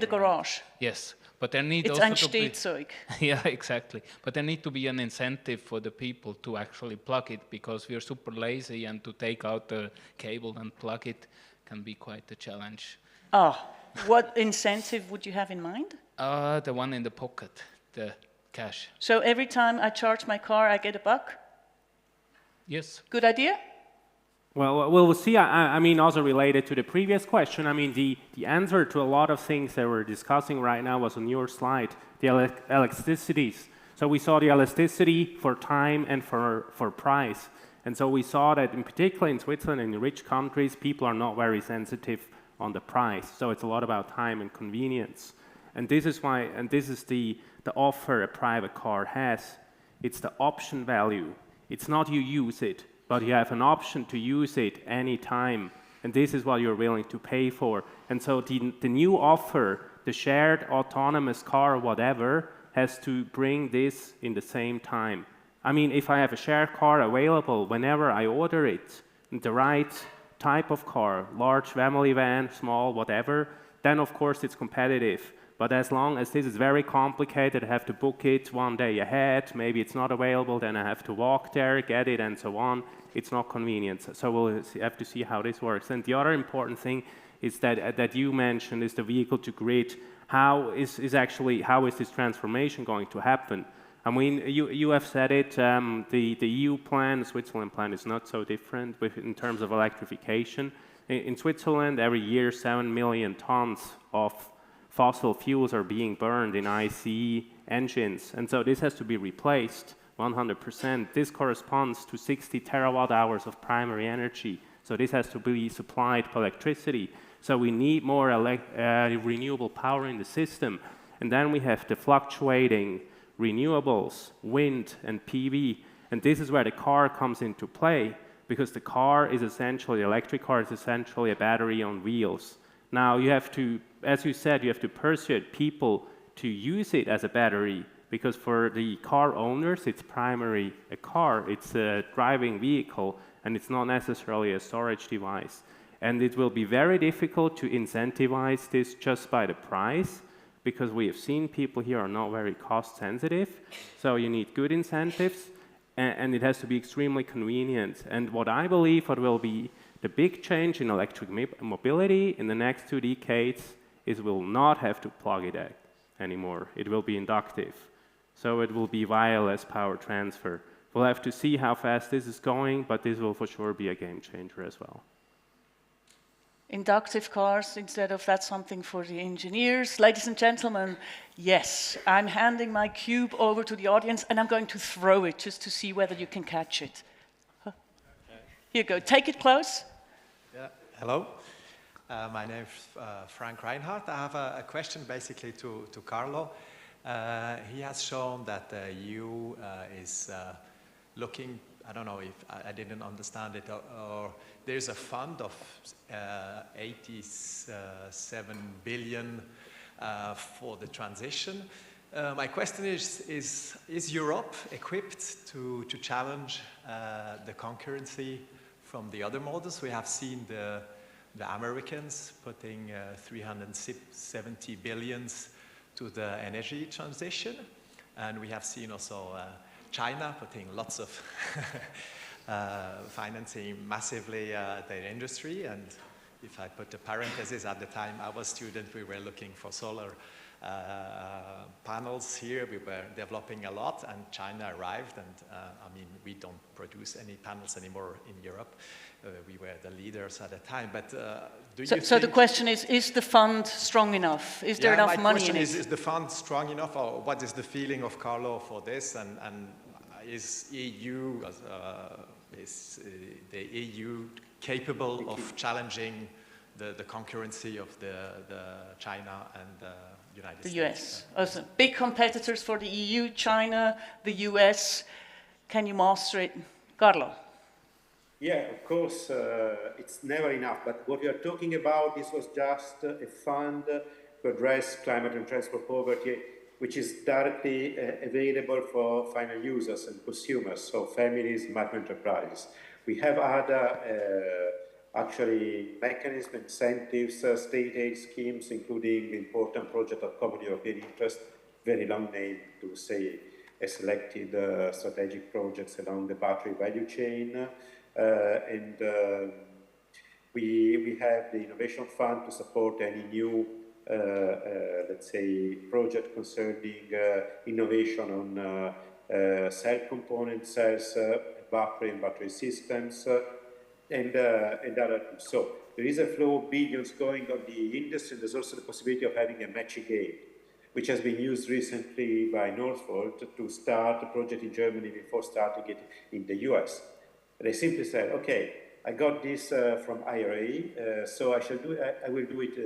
the garage. Yes, but there need it's also ein Stehzeug. Yeah, exactly. But there need to be an incentive for the people to actually plug it, because we are super lazy, and to take out the cable and plug it can be quite a challenge. What incentive would you have in mind? The one in the pocket, the cash. So every time I charge my car, I get $1? Yes. Good idea? Well, we'll see. I mean, also related to the previous question, I mean, the answer to a lot of things that we're discussing right now was on your slide, the elasticities. So we saw the elasticity for time and for price. And so we saw that in particular in Switzerland and in rich countries, people are not very sensitive on the price. So it's a lot about time and convenience. And this is why, and this is the offer a private car has. It's the option value. It's not you use it, but you have an option to use it anytime, and this is what you're willing to pay for. And so the new offer, the shared autonomous car or whatever, has to bring this in the same time. I mean, if I have a shared car available whenever I order it, the right type of car, large family van, small, whatever, then of course it's competitive. But as long as this is very complicated, I have to book it one day ahead, maybe it's not available, then I have to walk there, get it, and so on. It's not convenient. So we'll have to see how this works. And the other important thing is that you mentioned is the vehicle to grid. How is this transformation going to happen? I mean, you have said it, the EU plan, the Switzerland plan is not so different in terms of electrification. In Switzerland, every year 7 million tons of fossil fuels are being burned in ICE engines, and so this has to be replaced 100%. This corresponds to 60 terawatt hours of primary energy, so this has to be supplied by electricity. So we need more renewable power in the system, and then we have the fluctuating renewables, wind and PV, and this is where the car comes into play. because the car is essentially, the electric car is essentially a battery on wheels. Now you have to, as you said, you have to persuade people to use it as a battery, because for the car owners, it's primarily a car, it's a driving vehicle, and it's not necessarily a storage device. And it will be very difficult to incentivize this just by the price, because we have seen people here are not very cost sensitive, so you need good incentives, and it has to be extremely convenient. And what I believe what will be the big change in electric mobility in the next 2 decades is we'll not have to plug it in anymore. It will be inductive. So it will be wireless power transfer. We'll have to see how fast this is going, but this will for sure be a game changer as well. Inductive cars instead of that's something for the engineers. Ladies and gentlemen, yes, I'm handing my cube over to the audience and I'm going to throw it just to see whether you can catch it. Here you go, take it close. Yeah, hello. My name is Frank Reinhardt. I have a question basically to Carlo. He has shown that the EU is looking, I don't know if I didn't understand it, or there's a fund of 87 billion for the transition. My question is Europe equipped to challenge the concurrency from the other models? We have seen the Americans putting 370 billions to the energy transition, and we have seen also China putting lots of financing massively their industry. And if I put a parenthesis, at the time I was a student, we were looking for solar panels here. We were developing a lot, and China arrived, and I mean, we don't produce any panels anymore in Europe. We were the leaders at the time, but do you think... So the question is the fund strong enough? Is there enough money in it? Is the fund strong enough, or what is the feeling of Carlo for this? And is EU, is the EU capable of challenging the concurrency of the China and the United States? The US. Also, big competitors for the EU, China, the US. Can you master it? Carlo? Yeah, of course, it's never enough, but what we are talking about, this was just a fund to address climate and transport poverty, which is directly available for final users and consumers, so families, micro enterprises. We have other actually mechanisms, incentives, state aid schemes, including the important project of common European interest, very long name to say selected strategic projects along the battery value chain. We have the Innovation Fund to support any new, let's say, project concerning innovation on cell components, cells, battery and battery systems, and other things. So there is a flow of billions going on the industry. There's also the possibility of having a matching aid, which has been used recently by Northvolt to start a project in Germany before starting it in the US. They simply said, okay, I got this from IRA, so I will do it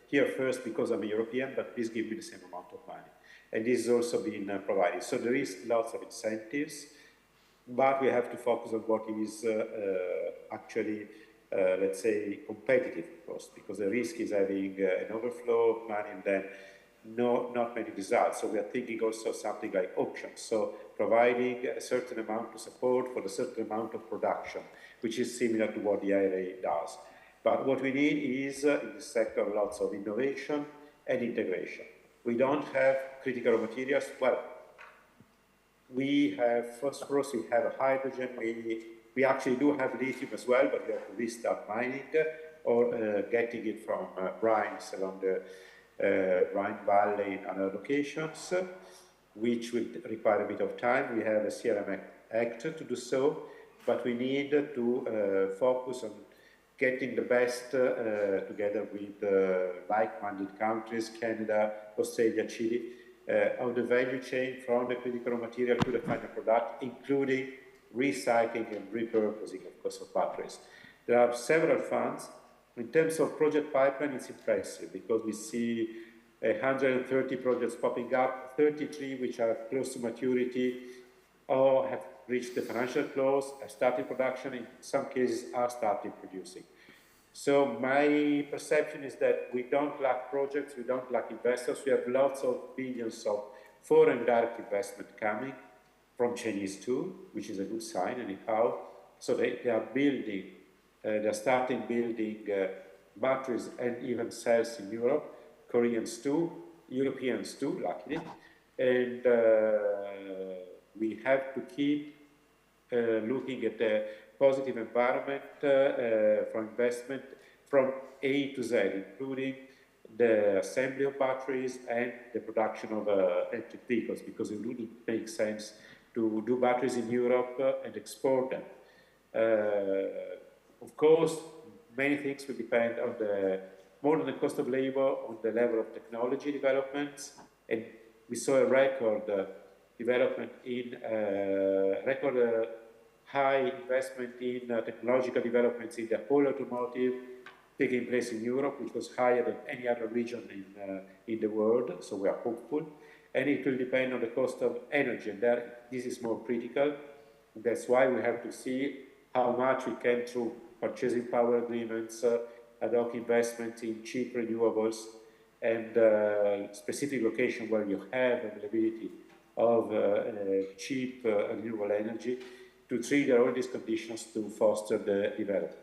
here first because I'm a European, but please give me the same amount of money. And this has also been provided. So there is lots of incentives, but we have to focus on what is actually, let's say, competitive cost, because the risk is having an overflow of money and then not many results. So we are thinking also something like auctions, so providing a certain amount of support for a certain amount of production, which is similar to what the IRA does. But what we need is, in this sector, lots of innovation and integration. We don't have critical raw materials. Well, we have phosphorus, we have hydrogen, we actually do have lithium as well, but we have to restart mining or getting it from brines along the Rhine Valley and other locations, which will require a bit of time. We have a CRM Act to do so, but we need to focus on getting the best together with like-minded countries, Canada, Australia, Chile, on the value chain from the critical raw material to the final product, including recycling and repurposing, of course, of batteries. There are several funds. In terms of project pipeline, it's impressive because we see 130 projects popping up, 33 which are close to maturity or have reached the financial close, have started production, in some cases are starting producing. So my perception is that we don't lack projects, we don't lack investors, we have lots of billions of foreign direct investment coming from Chinese too, which is a good sign anyhow. So they are building, they're starting building batteries and even cells in Europe, Koreans too, Europeans too, luckily. And we have to keep looking at the positive environment for investment from A to Z, including the assembly of batteries and the production of electric vehicles, because it wouldn't make sense to do batteries in Europe and export them. Of course, many things will depend on more than the cost of labor, on the level of technology developments, and we saw a record development in record high investment in technological developments in the whole automotive taking place in Europe, which was higher than any other region in the world, so we are hopeful. And it will depend on the cost of energy, and this is more critical. That's why we have to see how much we can, through purchasing power agreements, ad hoc investments in cheap renewables, and specific location where you have availability of cheap renewable energy, to trigger all these conditions to foster the development.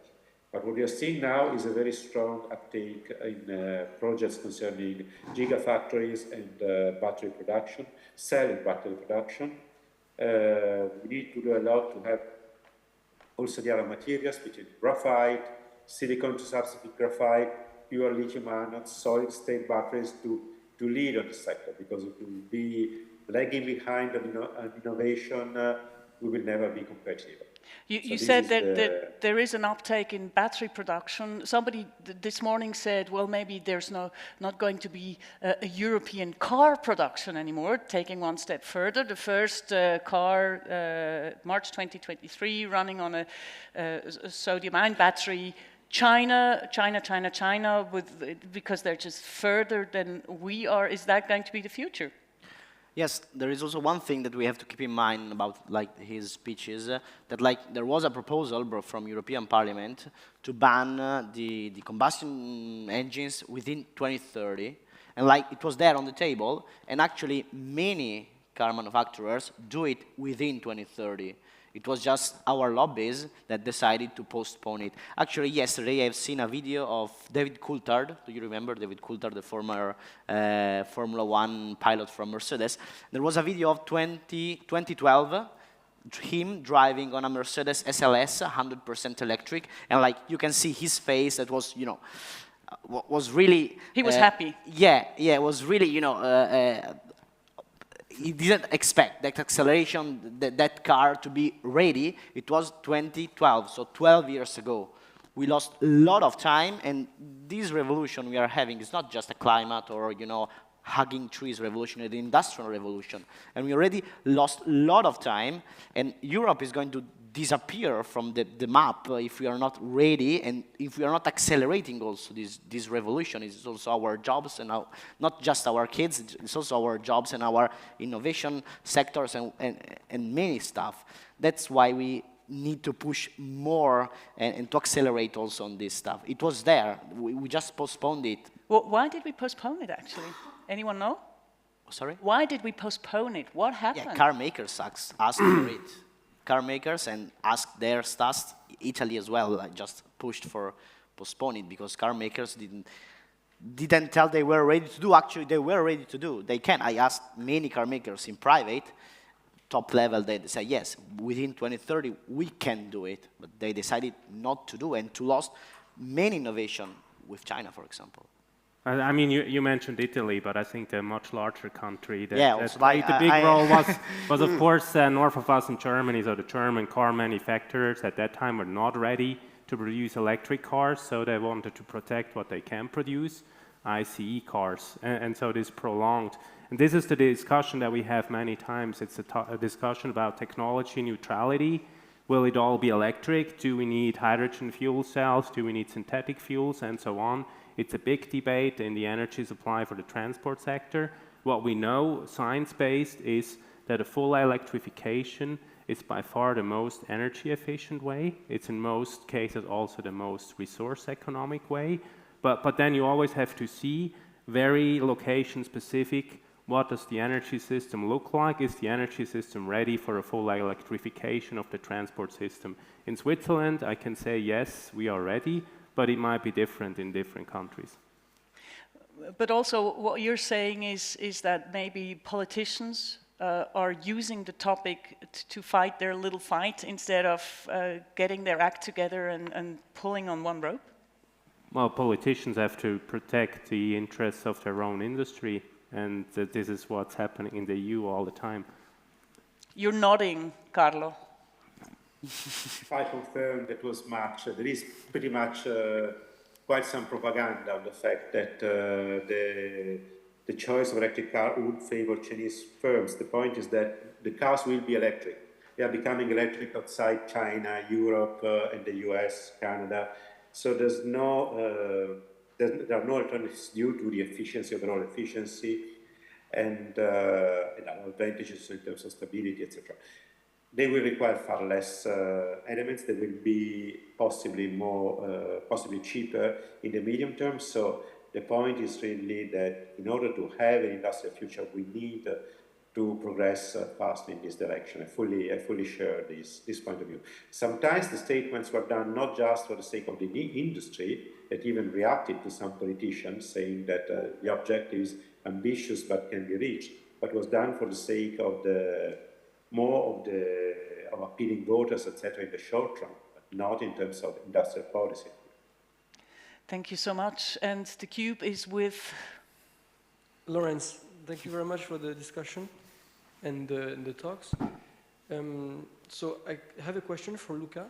But what we are seeing now is a very strong uptake in projects concerning gigafactories and battery production, cell and battery production. We need to do a lot to have also the other materials between graphite, silicon to substitute graphite, pure lithium anodes, solid-state batteries to lead on the sector, because it will be lagging behind on innovation. We will never be competitive. You said that there is an uptake in battery production. Somebody this morning said, well, maybe there's not going to be a European car production anymore, taking one step further. The first car, March 2023, running on a sodium-ion battery. China, because they're just further than we are. Is that going to be the future? Yes, there is also one thing that we have to keep in mind about his speeches, that there was a proposal from European Parliament to ban the combustion engines within 2030, and it was there on the table, and actually many car manufacturers do it within 2030. It was just our lobbies that decided to postpone it. Actually, yesterday I've seen a video of David Coulthard. Do you remember David Coulthard, the former Formula 1 pilot from Mercedes? There was a video of 2012, him driving on a Mercedes SLS, 100% electric, and you can see his face. That was, was really. He was happy. Yeah, it was really, he didn't expect that acceleration, that car to be ready. It was 2012, so 12 years ago. We lost a lot of time, and this revolution we are having is not just a climate or, hugging trees revolution, it's the industrial revolution. And we already lost a lot of time, and Europe is going to disappear from the map if we are not ready, and if we are not accelerating also this revolution. It's also our jobs, and not just our kids, it's also our jobs and our innovation sectors and many stuff. That's why we need to push more and to accelerate also on this stuff. It was there, we just postponed it. Well, why did we postpone it actually? Anyone know? Sorry? Why did we postpone it? What happened? Yeah, car makers asked for it. Car makers and asked their staff, Italy as well, just pushed for postpone it, because car makers didn't tell they were ready to do. Actually, they were ready to do. They can. I asked many car makers in private, top level, they say, yes, within 2030, we can do it. But they decided not to do, and to lose many innovation with China, for example. I mean, you mentioned Italy, but I think the much larger country that also played the big role was of course, north of us in Germany. So the German car manufacturers at that time were not ready to produce electric cars, so they wanted to protect what they can produce, ICE cars, and so this prolonged. And this is the discussion that we have many times. It's a discussion about technology neutrality. Will it all be electric? Do we need hydrogen fuel cells? Do we need synthetic fuels, and so on? It's a big debate in the energy supply for the transport sector. What we know, science-based, is that a full electrification It's by far the most energy efficient way. It's in most cases also the most resource economic way. But then you always have to see very location specific, what does the energy system look like? Is the energy system ready for a full electrification of the transport system? In Switzerland, I can say yes, we are ready, but it might be different in different countries. But also what you're saying is that maybe politicians are using the topic to fight their little fight instead of getting their act together and pulling on one rope? Well, politicians have to protect the interests of their own industry, and this is what's happening in the EU all the time. You're nodding, Carlo. I confirm that was much. There is pretty much quite some propaganda on the fact that the choice of electric car would favor Chinese firms. The point is that the cars will be electric. They are becoming electric outside China, Europe, and the US, Canada. So there are no alternatives due to the efficiency, overall efficiency, and advantages in terms of stability, etc. They will require far less elements. They will be possibly cheaper in the medium term. So the point is really that in order to have an industrial future, we need to progress fast in this direction. I fully share this point of view. Sometimes the statements were done not just for the sake of the industry, that even reacted to some politicians saying that the objective is ambitious but can be reached, but was done for the sake of of appealing voters, etc., in the short run, but not in terms of industrial policy. Thank you so much. And the cube is with Lawrence. Thank you very much for the discussion and the talks. So I have a question for Luca.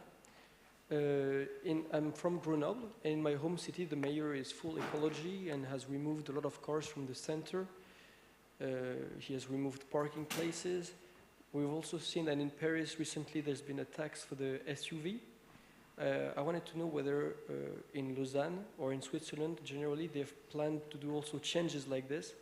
I'm from Grenoble, and in my home city, the mayor is full ecology and has removed a lot of cars from the center. He has removed parking places. We've also seen that in Paris recently there's been a tax for the SUV. I wanted to know whether in Lausanne or in Switzerland generally they've planned to do also changes like this,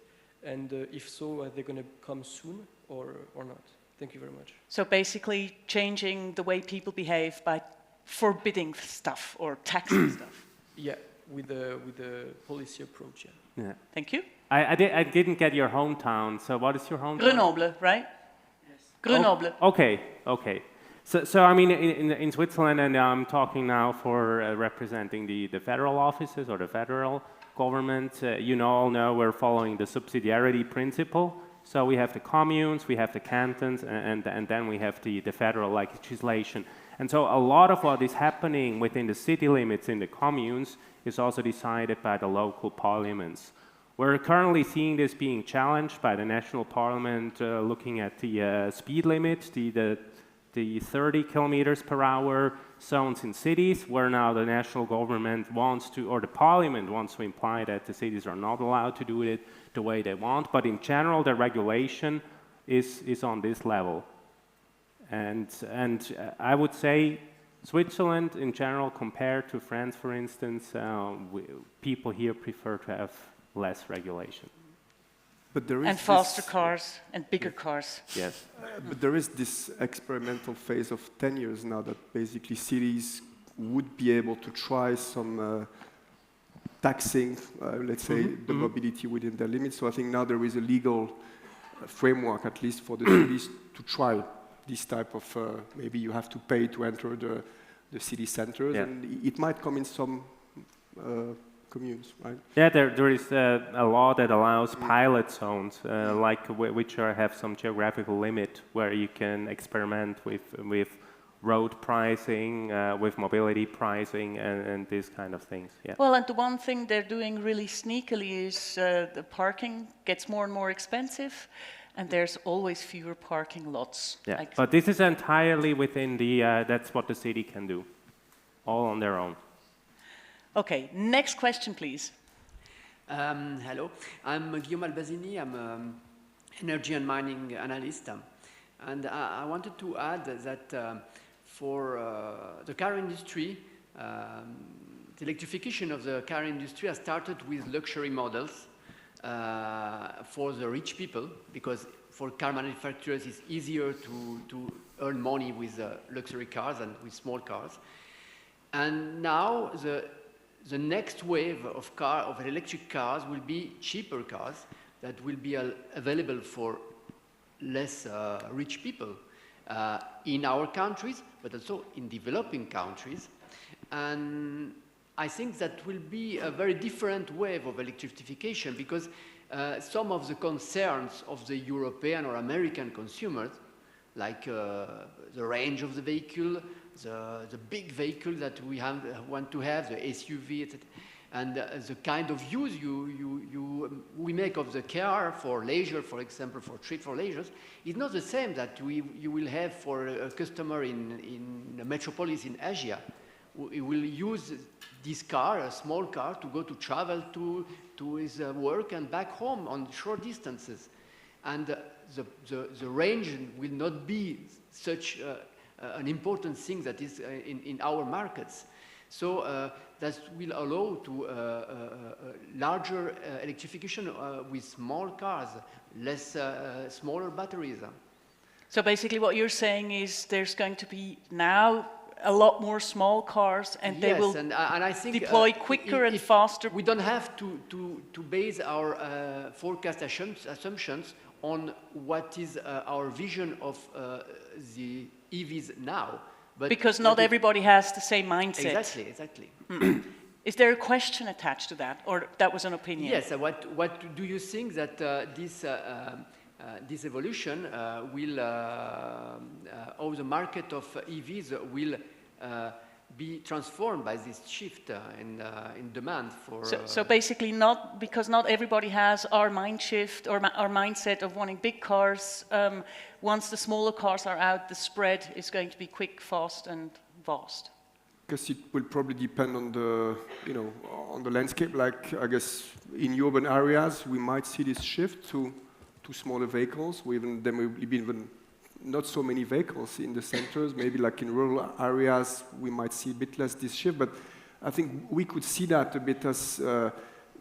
and if so, are they going to come soon or not? Thank you very much. So basically changing the way people behave by forbidding stuff or taxing stuff. Yeah, with the policy approach, Yeah. Thank you. I didn't get your hometown, so what is your hometown? Grenoble, right? Grenoble. Oh, okay. So I mean, in Switzerland, and I'm talking now for representing the federal offices or the federal government, all know we're following the subsidiarity principle. So we have the communes, we have the cantons, and then we have the federal legislation. And so a lot of what is happening within the city limits in the communes is also decided by the local parliaments. We're currently seeing this being challenged by the national parliament, looking at the speed limit, the 30 kilometers per hour zones in cities, where now the national government wants to, or the parliament wants to imply that the cities are not allowed to do it the way they want. But in general, the regulation is on this level. And I would say Switzerland in general, compared to France, for instance, people here prefer to have less regulation. But there is and faster cars and bigger cars. Yes. But there is this experimental phase of 10 years now that basically cities would be able to try some taxing, let's say, the mobility within their limits. So I think now there is a legal framework, at least for the cities, to try this type of, maybe you have to pay to enter the city centers, and it might come in some communes, right? Yeah, there is a law that allows pilot zones, which have some geographical limit, where you can experiment with road pricing, with mobility pricing, and these kind of things. Yeah. Well, and the one thing they're doing really sneakily is the parking gets more and more expensive, and there's always fewer parking lots. Yeah, but this is entirely within that's what the city can do, all on their own. Okay, next question, please. Hello, I'm Guillaume Albazini. I'm an energy and mining analyst. And I wanted to add that for the car industry, the electrification of the car industry has started with luxury models for the rich people, because for car manufacturers it's easier to earn money with luxury cars than with small cars. And now the next wave of electric cars will be cheaper cars that will be available for less rich people in our countries, but also in developing countries. And I think that will be a very different wave of electrification, because some of the concerns of the European or American consumers, like the range of the vehicle, the big vehicle that we want to have, the SUV, etc., and the kind of use we make of the car for leisure, for example, for trip for leisure, is not the same that you will have for a customer in a metropolis in Asia. We will use this car, a small car, to go to travel to his work and back home on short distances. And the range will not be such an important thing that is in our markets. So that will allow to larger electrification with small cars, smaller batteries. So basically what you're saying is there's going to be now a lot more small cars, and they will and I think, deploy quicker and faster. We don't have to base our forecast assumptions on what is our vision of the EVs now. But because not everybody has the same mindset. Exactly. Is there a question attached to that, or that was an opinion? Yes. What do you think that this evolution will, how the market of EVs will be transformed by this shift in demand for... So basically not, because not everybody has our mind shift or our mindset of wanting big cars. Once the smaller cars are out, the spread is going to be quick, fast and vast. Because it will probably depend on the, on the landscape. Like, I guess, in urban areas, we might see this shift to smaller vehicles. There may be even not so many vehicles in the centers. Maybe like in rural areas, we might see a bit less this shift. But I think we could see that a bit as,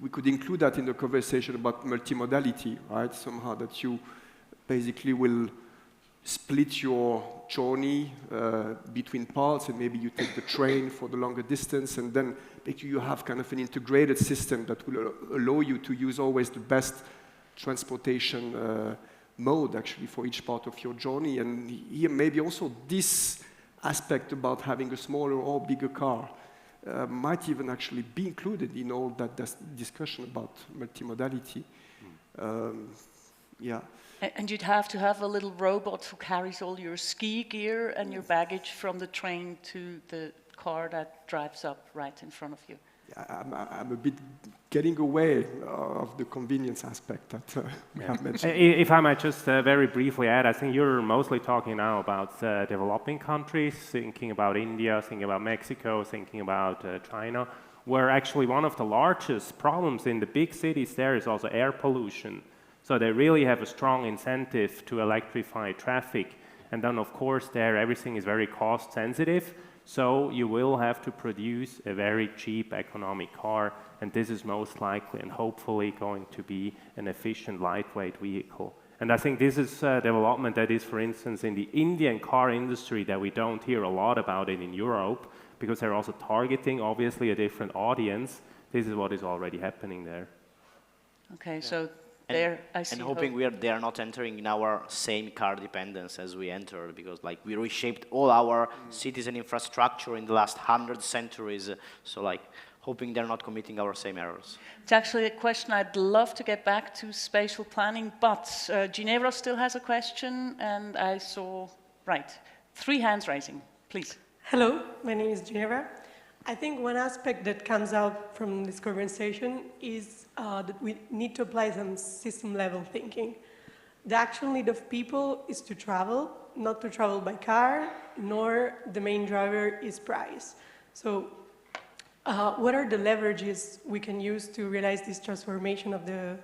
we could include that in the conversation about multimodality, right? Somehow that you basically will split your journey between parts, and maybe you take the train for the longer distance, and then you have kind of an integrated system that will allow you to use always the best transportation mode actually for each part of your journey. And here maybe also this aspect about having a smaller or bigger car might even actually be included in all that discussion about multimodality. Yeah. And you'd have to have a little robot who carries all your ski gear and your baggage from the train to the car that drives up right in front of you. I'm a bit getting away of the convenience aspect that we have mentioned. If I might just very briefly add, I think you're mostly talking now about developing countries, thinking about India, thinking about Mexico, thinking about China, where actually one of the largest problems in the big cities there is also air pollution. So they really have a strong incentive to electrify traffic. And then, of course, there everything is very cost sensitive. So you will have to produce a very cheap economic car, and this is most likely and hopefully going to be an efficient, lightweight vehicle. And I think this is a development that is, for instance, in the Indian car industry that we don't hear a lot about it in Europe, because they're also targeting, obviously, a different audience. This is what is already happening there. Okay, so there I see. And hoping they are not entering in our same car dependence as we entered, because like we reshaped all our cities and infrastructure in the last 100 centuries. So like hoping they're not committing our same errors. It's actually a question I'd love to get back to spatial planning, but Ginevra still has a question, and I saw, right, 3 hands raising, please. Hello, my name is Ginevra. I think one aspect that comes out from this conversation is that we need to apply some system-level thinking. The actual need of people is to travel, not to travel by car, nor the main driver is price. So what are the leverages we can use to realize this transformation of the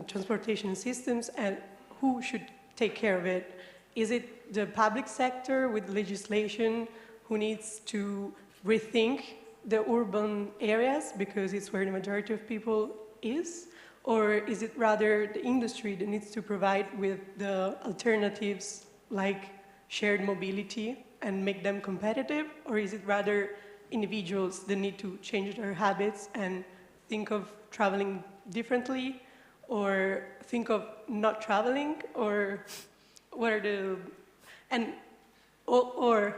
transportation systems, and who should take care of it? Is it the public sector with legislation who needs to rethink the urban areas because it's where the majority of people is? Or is it rather the industry that needs to provide with the alternatives like shared mobility and make them competitive? Or is it rather individuals that need to change their habits and think of traveling differently, or think of not traveling, or what are the, and, or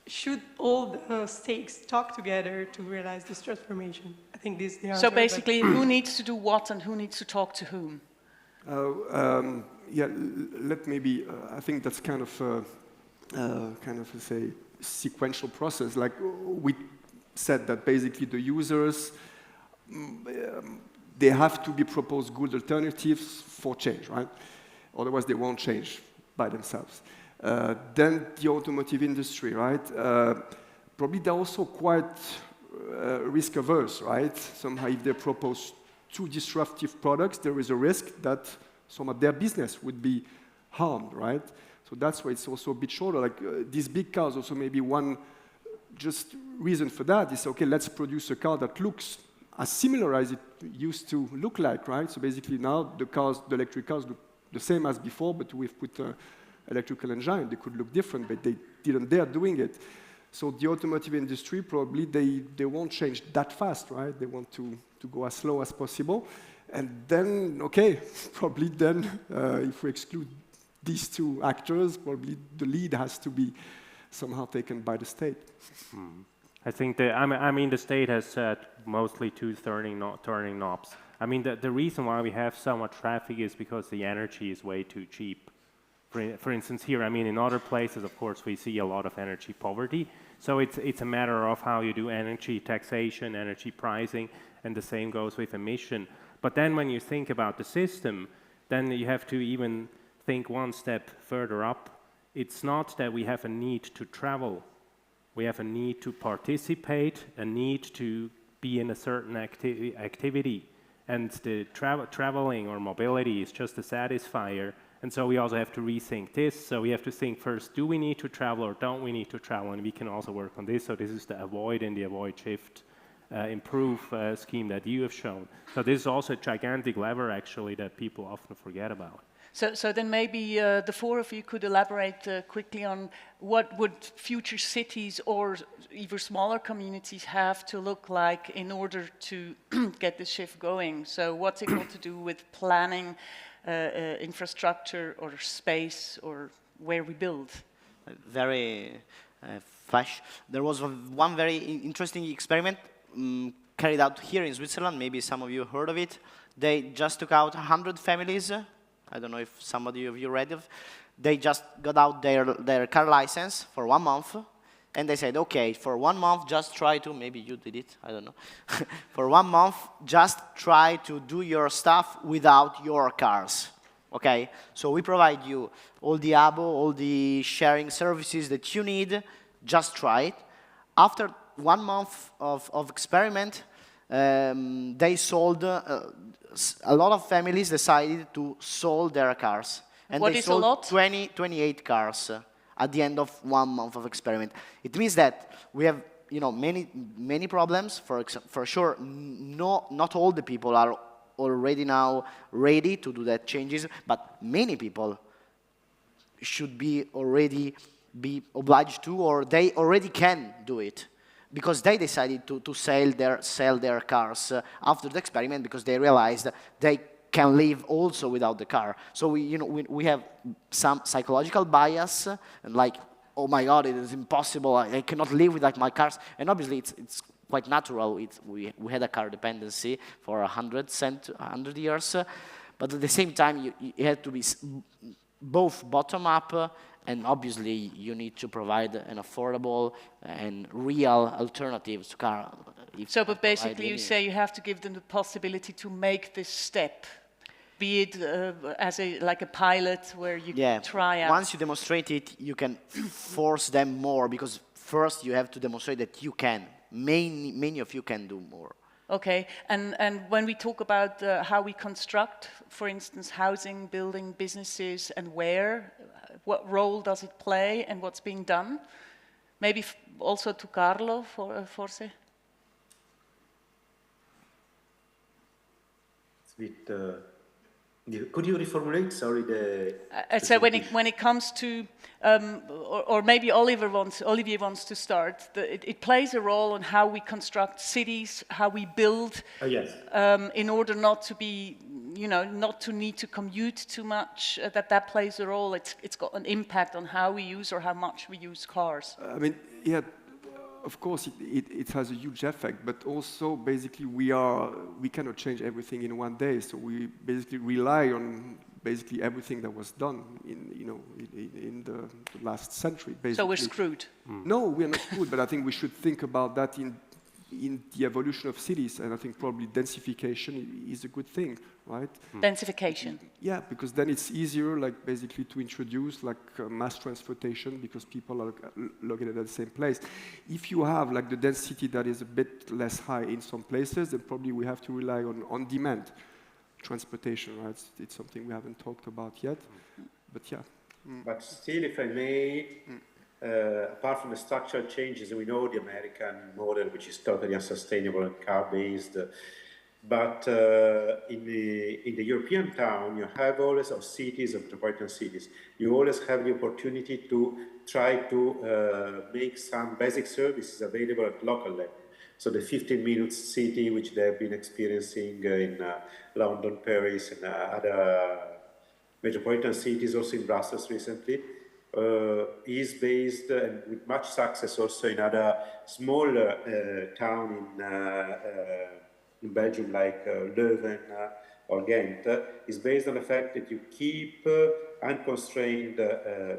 should all the stakes talk together to realize this transformation? I think this is the answer. So basically, who needs to do what and who needs to talk to whom? Yeah, let maybe, I think that's kind of say, sequential process. Like we said that basically the users, they have to be proposed good alternatives for change, right? Otherwise they won't change by themselves. Then the automotive industry, right? Probably they're also quite risk averse, right? Somehow if they propose too disruptive products, there is a risk that some of their business would be harmed, right? So that's why it's also a bit shorter. Like these big cars, also maybe one just reason for that is, okay, let's produce a car that looks as similar as it used to look like, right? So basically now the electric cars look the same as before, but we've put an electrical engine. They could look different, but they didn't dare doing it. So the automotive industry, probably they won't change that fast, right? They want to go as slow as possible. And then, okay, probably then, if we exclude these two actors, probably the lead has to be somehow taken by the state. I think the state has set mostly two turning knobs. I mean, the reason why we have so much traffic is because the energy is way too cheap. For instance, here, I mean, in other places, of course, we see a lot of energy poverty. So it's a matter of how you do energy taxation, energy pricing, and the same goes with emission. But then when you think about the system, then you have to even think one step further up. It's not that we have a need to travel. We have a need to participate, a need to be in a certain activity. And the traveling or mobility is just a satisfier. And so we also have to rethink this. So we have to think first, do we need to travel or don't we need to travel? And we can also work on this. So this is the avoid and the avoid shift improve scheme that you have shown. So this is also a gigantic lever, actually, that people often forget about. So then maybe the four of you could elaborate quickly on what would future cities or even smaller communities have to look like in order to get this shift going. So what's it got to do with planning, infrastructure or space or where we build? Very flash. There was one very interesting experiment carried out here in Switzerland. Maybe some of you heard of it. They just took out 100 families. I don't know if somebody of you read it. They just got out their car license for 1 month, and they said, okay, for 1 month, just try to, maybe you did it, I don't know. For 1 month, just try to do your stuff without your cars, okay? So we provide you all the ABO, all the sharing services that you need, just try it. After 1 month of experiment, they sold, a lot of families decided to sell their cars. And what they is sold a lot? 28 cars at the end of 1 month of experiment. It means that we have, you know, many problems. For sure, not all the people are already now ready to do that changes, but many people should be already be obliged to, or they already can do it, because they decided to sell their cars after the experiment, because they realized they can live also without the car. So we have some psychological bias, and like, oh my God, it is impossible. I cannot live without my cars. And obviously, it's quite natural. We had a car dependency for 100 years, but at the same time, you had to be both bottom up. And obviously, you need to provide an affordable and real alternatives to car. So, but basically, you say you have to give them the possibility to make this step, be it as like a pilot where you try out. Once you demonstrate it, you can force them more, because first you have to demonstrate that you can. Many of you can do more. Okay, and when we talk about how we construct, for instance, housing, building, businesses, and where, what role does it play and what's being done? Maybe also to Carlo, forse? could you reformulate? Sorry, so when it comes to, or maybe Olivier wants to start. It plays a role on how we construct cities, how we build, yes. In order not to be, not to need to commute too much. That plays a role. It's got an impact on how we use or how much we use cars. I mean, yeah. Of course, it has a huge effect, but also basically we cannot change everything in one day. So we basically rely on basically everything that was done in the last century. Basically. So we're screwed. No, we are not screwed. But I think we should think about that in the evolution of cities, and I think probably densification is a good thing, right? Densification. Yeah, because then it's easier, like basically to introduce like mass transportation because people are located at the same place. If you have like the density that is a bit less high in some places, then probably we have to rely on demand transportation, right? It's something we haven't talked about yet, but yeah. But still, if I may. Apart from the structural changes, we know the American model, which is totally unsustainable and car-based. But in the European town, you have always, or cities, or metropolitan cities, you always have the opportunity to try to make some basic services available at local level. So the 15-minute city, which they have been experiencing in London, Paris, and other metropolitan cities, also in Brussels recently, is based and with much success also in other smaller towns in Belgium like Leuven or Ghent, is based on the fact that you keep unconstrained,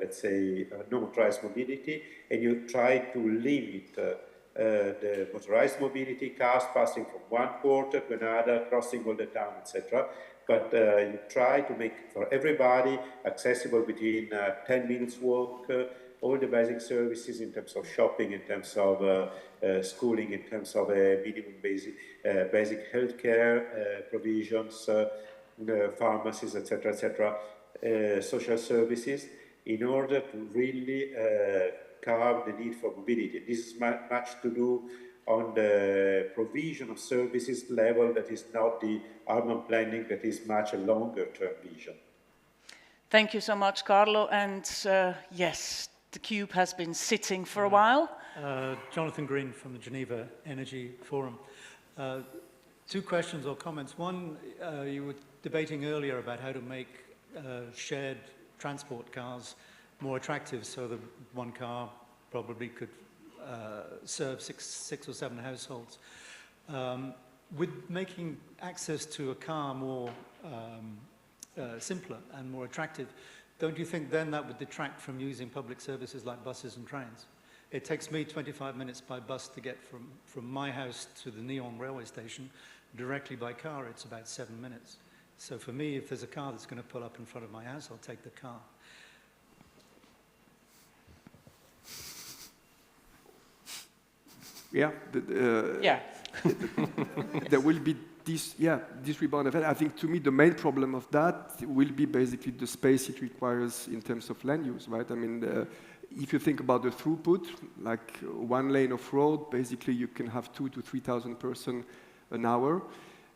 let's say, no-motorized mobility, and you try to limit the motorized mobility, cars passing from one quarter to another, crossing all the town, etc. But you try to make for everybody accessible between 10 minutes walk, all the basic services in terms of shopping, in terms of schooling, in terms of minimum basic healthcare provisions, pharmacies, etc., social services, in order to really curb the need for mobility. This is much to do on the provision of services level that is not the urban planning, that is much a longer-term vision. Thank you so much, Carlo. And yes, the Cube has been sitting for a while. Jonathan Green from the Geneva Energy Forum. Two questions or comments. One, you were debating earlier about how to make shared transport cars more attractive, so that one car probably could serve six or seven households. With making access to a car more simpler and more attractive, don't you think then that would detract from using public services like buses and trains? It takes me 25 minutes by bus to get from my house to the Nyon railway station. Directly by car, it's about 7 minutes. So for me, if there's a car that's going to pull up in front of my house, I'll take the car. Yeah. There will be this rebound effect. I think to me the main problem of that will be basically the space it requires in terms of land use, right? I mean, if you think about the throughput, like one lane of road, basically you can have 2,000 to 3,000 persons an hour.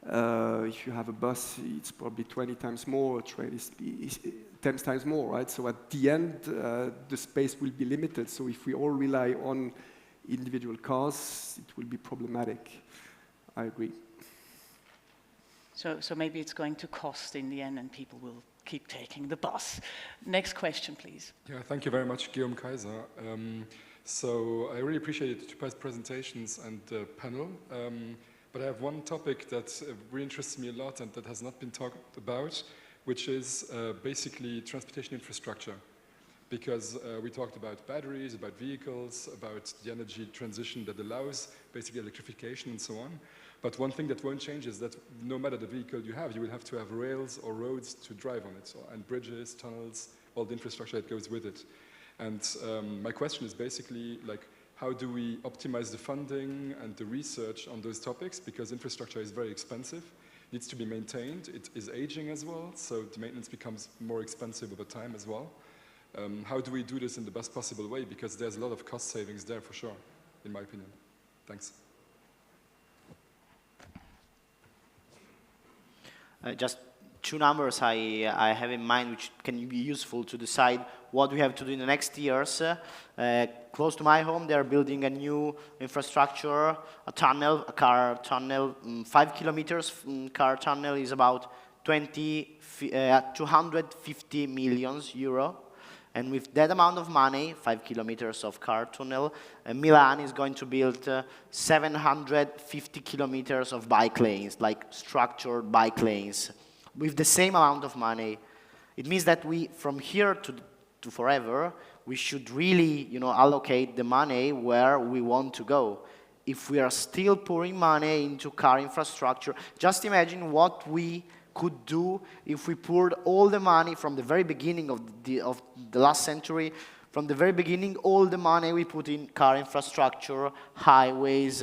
If you have a bus, it's probably 20 times more. A train is 10 times more, right? So at the end, the space will be limited. So if we all rely on individual cars, it will be problematic. I agree. So maybe it's going to cost in the end, and people will keep taking the bus. Next question, please. Yeah, thank you very much, Guillaume Kaiser. So I really appreciated the two presentations and the panel. But I have one topic that really interests me a lot and that has not been talked about, which is basically transportation infrastructure. Because we talked about batteries, about vehicles, about the energy transition that allows basically electrification and so on. But one thing that won't change is that no matter the vehicle you will have to have rails or roads to drive on it, so, and bridges, tunnels, all the infrastructure that goes with it. And my question is basically like, how do we optimize the funding and the research on those topics? Because infrastructure is very expensive, needs to be maintained, it is aging as well, so the maintenance becomes more expensive over time as well. How do we do this in the best possible way? Because there's a lot of cost savings there for sure, in my opinion. Thanks. Just two numbers I have in mind which can be useful to decide what we have to do in the next years. Close to my home, they're building a new infrastructure, a tunnel, a car tunnel, 5 kilometers car tunnel is about 250 million euro. And with that amount of money, 5 kilometers of car tunnel, Milan is going to build 750 kilometers of bike lanes, like structured bike lanes, with the same amount of money. It means that we, from here to forever, we should really, allocate the money where we want to go. If we are still pouring money into car infrastructure, just imagine what we could do if we poured all the money from the very beginning of the last century, from the very beginning, all the money we put in car infrastructure, highways,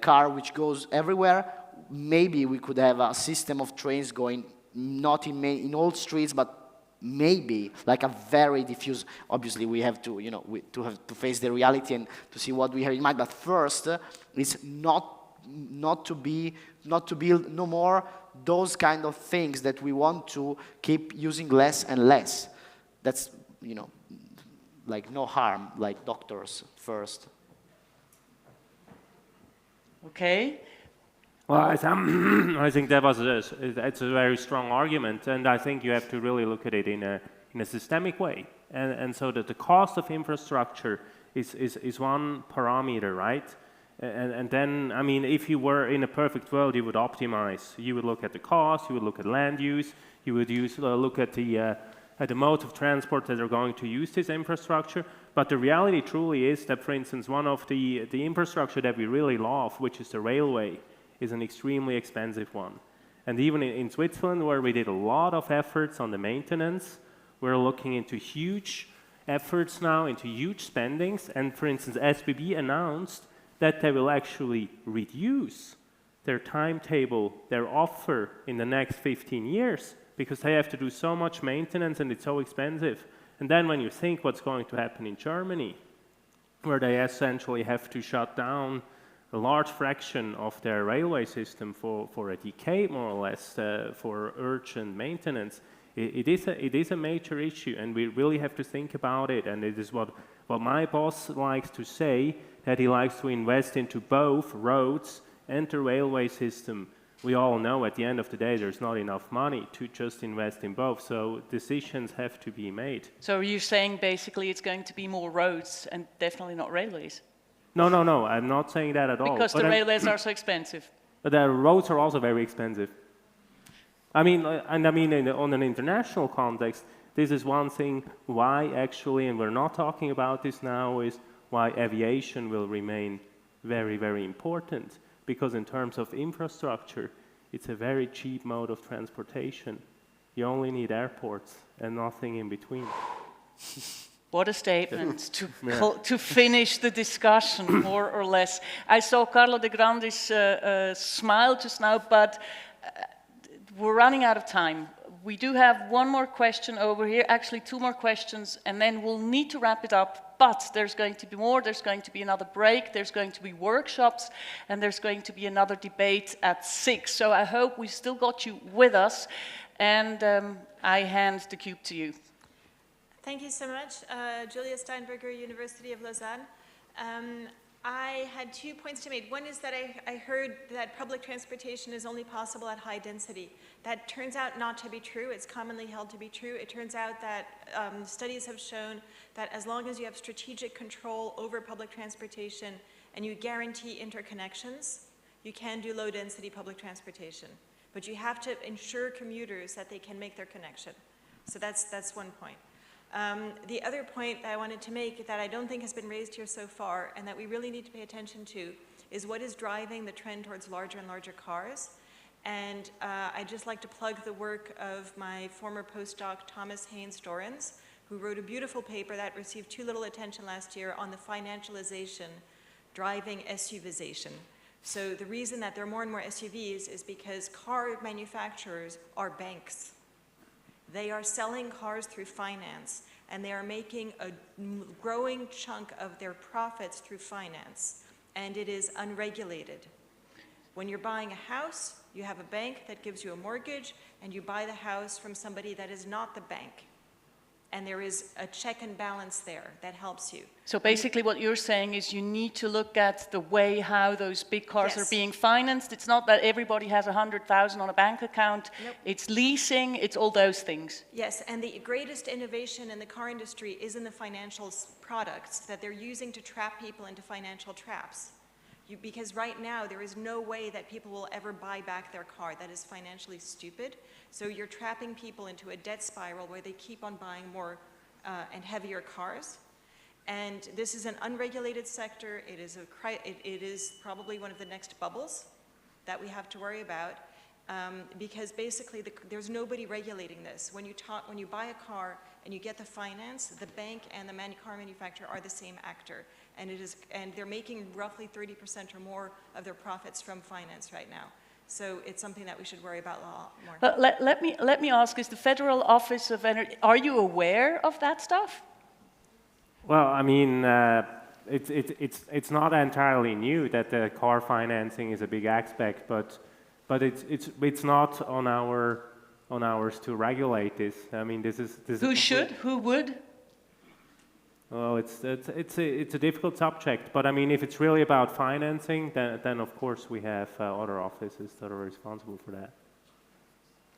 car which goes everywhere. Maybe we could have a system of trains going not in all streets, but maybe like a very diffuse. Obviously, we have to, to face the reality and to see what we have in mind. But first, it's not to build no more those kind of things that we want to keep using less and less. That's, like no harm, like doctors first. Okay. Well, I think that's a very strong argument, and I think you have to really look at it in a systemic way. And so that the cost of infrastructure is one parameter, right? And then, I mean, if you were in a perfect world, you would optimize. You would look at the cost, you would look at land use, you would look at the mode of transport that are going to use this infrastructure. But the reality truly is that, for instance, one of the infrastructure that we really love, which is the railway, is an extremely expensive one. And even in Switzerland, where we did a lot of efforts on the maintenance, we're looking into huge efforts now, into huge spendings. And for instance, SBB announced that they will actually reduce their timetable, their offer in the next 15 years, because they have to do so much maintenance and it's so expensive. And then when you think what's going to happen in Germany, where they essentially have to shut down a large fraction of their railway system for a decade, more or less, for urgent maintenance, it is a major issue, and we really have to think about it. And it is what my boss likes to say, that he likes to invest into both roads and the railway system. We all know at the end of the day there's not enough money to just invest in both, so decisions have to be made. So you're saying basically it's going to be more roads and definitely not railways? No, I'm not saying that at all. Because the railways are so expensive. But the roads are also very expensive. I mean, on an international context, this is one thing why actually, and we're not talking about this now, is why aviation will remain very, very important. Because in terms of infrastructure, it's a very cheap mode of transportation. You only need airports and nothing in between. What a statement to finish the discussion, more or less. I saw Carlo De Grandis smile just now, but we're running out of time. We do have one more question over here, actually two more questions, and then we'll need to wrap it up. But there's going to be more, there's going to be another break, there's going to be workshops, and there's going to be another debate at 6. So I hope we still got you with us, and I hand the cube to you. Thank you so much. Julia Steinberger, University of Lausanne. I had 2 points to make. One is that I heard that public transportation is only possible at high density. That turns out not to be true. It's commonly held to be true. It turns out that studies have shown that as long as you have strategic control over public transportation and you guarantee interconnections, you can do low density public transportation. But you have to ensure commuters that they can make their connection. So that's one point. The other point that I wanted to make that I don't think has been raised here so far and that we really need to pay attention to is what is driving the trend towards larger and larger cars. And I'd just like to plug the work of my former postdoc, Thomas Haynes-Dorrans, who wrote a beautiful paper that received too little attention last year on the financialization driving SUVization. So the reason that there are more and more SUVs is because car manufacturers are banks. They are selling cars through finance, and they are making a growing chunk of their profits through finance, and it is unregulated. When you're buying a house, You have a bank that gives you a mortgage, and you buy the house from somebody that is not the bank. And there is a check and balance there that helps you. So basically what you're saying is you need to look at the way how those big cars Yes. are being financed. It's not that everybody has 100,000 on a bank account. Nope. It's leasing, it's all those things. Yes, and the greatest innovation in the car industry is in the financial products that they're using to trap people into financial traps. Because right now, there is no way that people will ever buy back their car. That is financially stupid. So you're trapping people into a debt spiral where they keep on buying more and heavier cars. And this is an unregulated sector. It is probably one of the next bubbles that we have to worry about. Because basically, there's nobody regulating this. When you buy a car and you get the finance, the bank and the car manufacturer are the same actor. And they're making roughly 30% or more of their profits from finance right now. So it's something that we should worry about a lot more. But let me ask, is the Federal Office of Energy, are you aware of that stuff? Well, I mean, it's not entirely new that the car financing is a big aspect, but it's not on ours to regulate this. I mean, this is Who should? Who would? Well, it's a difficult subject, but I mean, if it's really about financing, then of course we have other offices that are responsible for that.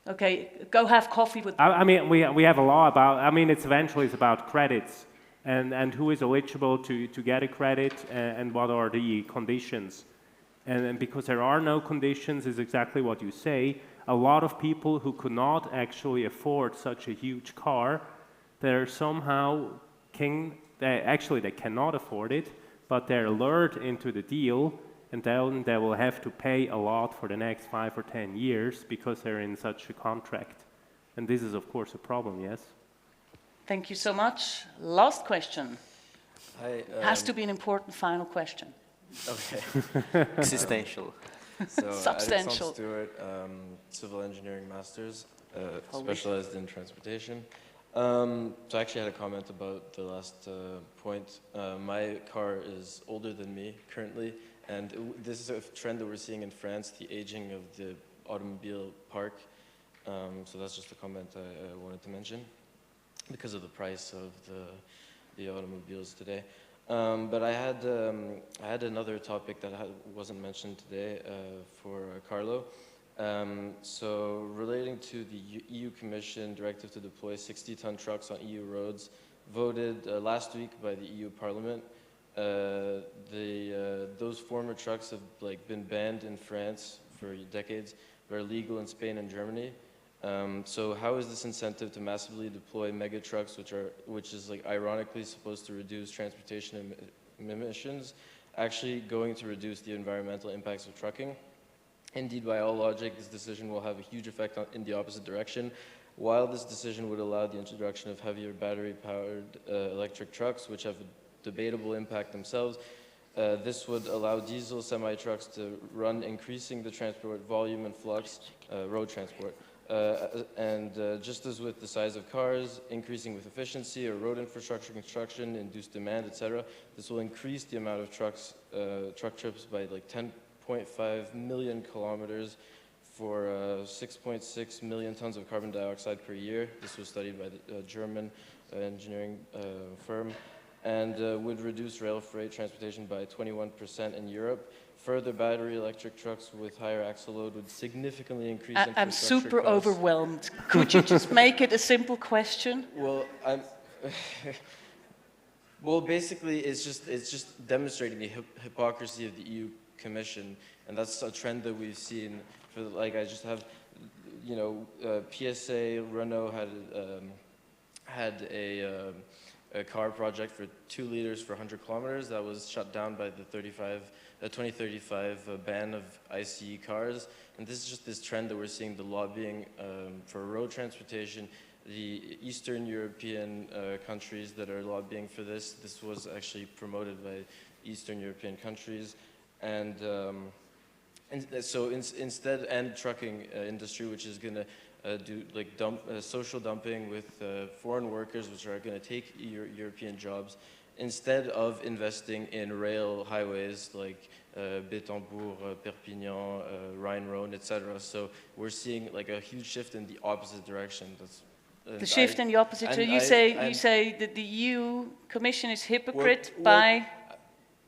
Okay, go have coffee with. I mean, we have a law about. I mean, it's about credits and who is eligible to get a credit and what are the conditions. And because there are no conditions, is exactly what you say. A lot of people who could not actually afford such a huge car, they're somehow they cannot afford it, but they're lured into the deal, and then they will have to pay a lot for the next 5 or 10 years because they're in such a contract. And this is, of course, a problem, yes? Thank you so much. Last question. Hi, has to be an important final question. Okay. Existential. So, Substantial. Stewart, civil engineering masters, specialized in transportation. So I actually had a comment about the last point. My car is older than me currently, and this is a trend that we're seeing in France, the aging of the automobile park. So that's just a comment I wanted to mention because of the price of the automobiles today. But I had another topic that wasn't mentioned today for Carlo. So relating to the EU Commission directive to deploy 60-ton trucks on EU roads, voted last week by the EU Parliament. Those former trucks have been banned in France for decades, but are legal in Spain and Germany. So how is this incentive to massively deploy mega trucks, which is ironically supposed to reduce transportation emissions, actually going to reduce the environmental impacts of trucking? Indeed, by all logic, this decision will have a huge effect in the opposite direction. While this decision would allow the introduction of heavier battery-powered electric trucks, which have a debatable impact themselves, this would allow diesel semi-trucks to run, increasing the transport volume and flux, road transport. Just as with the size of cars, increasing with efficiency or road infrastructure construction, induced demand, etc., this will increase the amount of truck trips by 10.5 million kilometers for 6.6 million tons of carbon dioxide per year. This was studied by the German engineering firm, and would reduce rail freight transportation by 21% in Europe. Further, battery electric trucks with higher axle load would significantly increase infrastructure I'm super costs. overwhelmed. Could you just make it a simple question? Well, well, basically, it's just demonstrating the hypocrisy of the EU Commission, and that's a trend that we've seen. For I just have, PSA Renault had a car project for 2 liters for 100 kilometers that was shut down by the 2035 ban of ICE cars. And this is just this trend that we're seeing, the lobbying for road transportation. The Eastern European countries that are lobbying for this. This was actually promoted by Eastern European countries. And so instead, and trucking industry, which is going to do social dumping with foreign workers, which are going to take European jobs, instead of investing in rail highways like Bétambourg, Perpignan, Rhine-Rhône, etc. So we're seeing like a huge shift in the opposite direction. The shift in the opposite. So you say that the EU Commission is hypocrite by.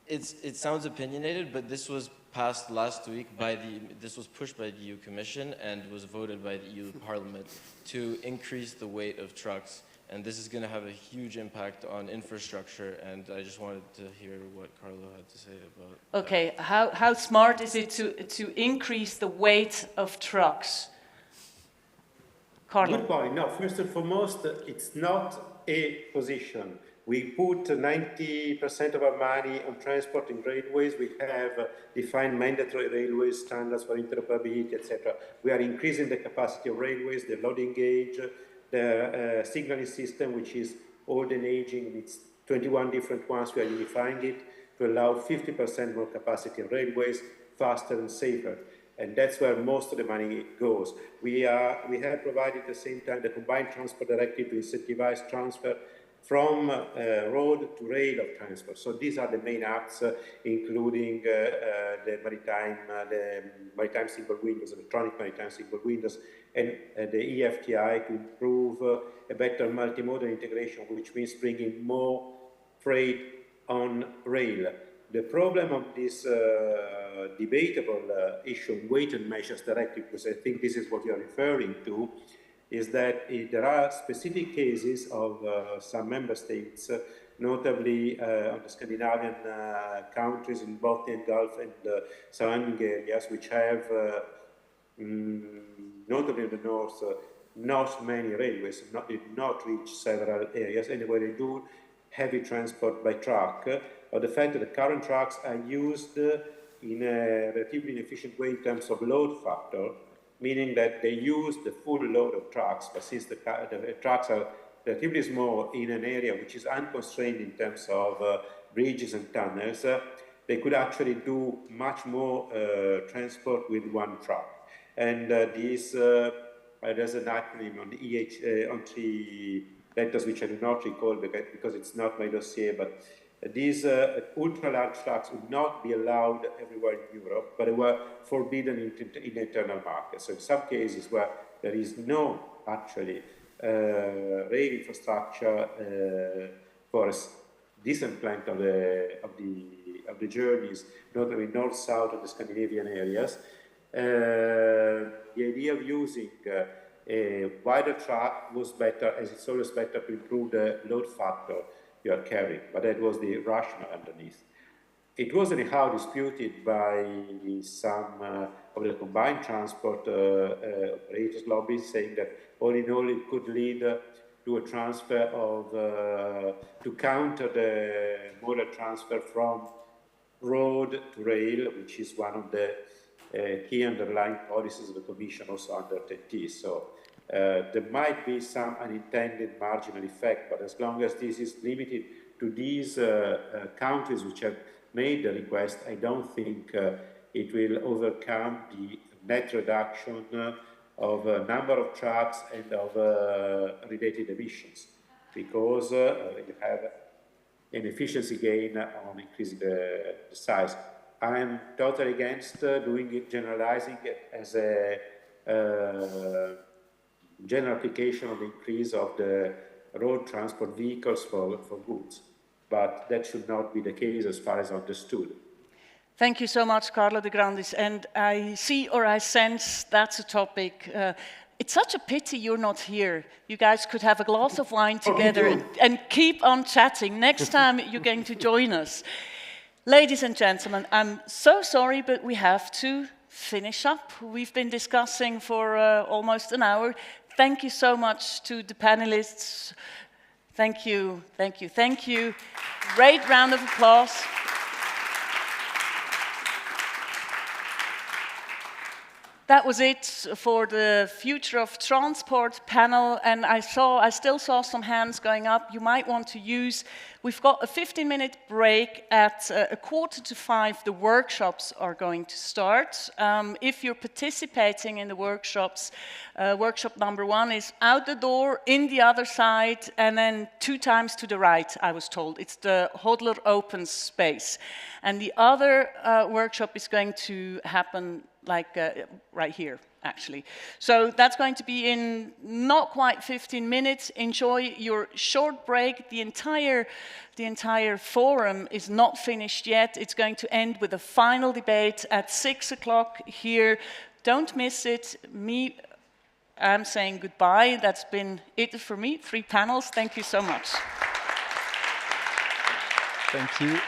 It sounds opinionated, but this was passed last week this was pushed by the EU Commission and was voted by the EU Parliament to increase the weight of trucks. And this is going to have a huge impact on infrastructure, and I just wanted to hear what Carlo had to say about Okay, how smart is it to increase the weight of trucks? Carlo. Good point. No, first and foremost, it's not a position. We put 90% of our money on transport in railways. We have defined mandatory railway standards for interoperability, etc. We are increasing the capacity of railways, the loading gauge, the signaling system, which is old and aging. It's 21 different ones. We are unifying it to allow 50% more capacity in railways, faster and safer. And that's where most of the money goes. We have provided at the same time the Combined Transport Directive to incentivize transfer from road to rail of transport. So these are the main acts, including the maritime single windows, electronic maritime single windows, and the EFTI to improve a better multimodal integration, which means bringing more freight on rail. The problem of this debatable issue, weight and measures directive, because I think this is what you're referring to, is that there are specific cases of some member states, notably on the Scandinavian countries in Baltic Gulf and surrounding areas, which have, notably in the north, not many railways, did not reach several areas. Anyway, they do heavy transport by truck, or the fact that the current trucks are used in a relatively inefficient way in terms of load factor, meaning that they use the full load of trucks, but since the trucks are relatively small in an area which is unconstrained in terms of bridges and tunnels, they could actually do much more transport with one truck. And there's an acronym on the on 3 letters which I do not recall because it's not my dossier, but these ultra-large trucks would not be allowed everywhere in Europe, but they were forbidden in internal markets. So in some cases where there is no actually rail infrastructure for a decent length of the journeys, notably north-south of the Scandinavian areas, the idea of using a wider truck was better, as it's always better to improve the load factor you are carrying, but that was the rationale underneath. It was anyhow disputed by some of the combined transport operators lobbies, saying that all in all it could lead to a transfer of, to counter the modal transfer from road to rail, which is one of the key underlying policies of the Commission also under TEN-T. So there might be some unintended marginal effect, but as long as this is limited to these countries which have made the request, I don't think it will overcome the net reduction of number of trucks and of related emissions, because you have an efficiency gain on increasing the size. I am totally against doing it, generalizing it as a general application of the increase of the road transport vehicles for goods. But that should not be the case as far as understood. Thank you so much, Carlo De Grandis. And I see or I sense that's a topic. It's such a pity you're not here. You guys could have a glass of wine together and keep on chatting. Next time you're going to join us. Ladies and gentlemen, I'm so sorry, but we have to finish up. We've been discussing for almost an hour. Thank you so much to the panelists. Thank you, thank you, thank you. Great round of applause. that was it for the Future of Transport panel, and I still saw some hands going up. You might want to use, we've got a 15-minute break at 4:45. The workshops are going to start. If you're participating in the workshops, workshop number 1 is out the door, in the other side, and then 2 times to the right, I was told. It's the Hodler Open Space. And the other workshop is going to happen right here, actually. So that's going to be in not quite 15 minutes. Enjoy your short break. The entire forum is not finished yet. It's going to end with a final debate at 6 o'clock here. Don't miss it. I'm saying goodbye. That's been it for me. 3 panels. Thank you so much. Thank you.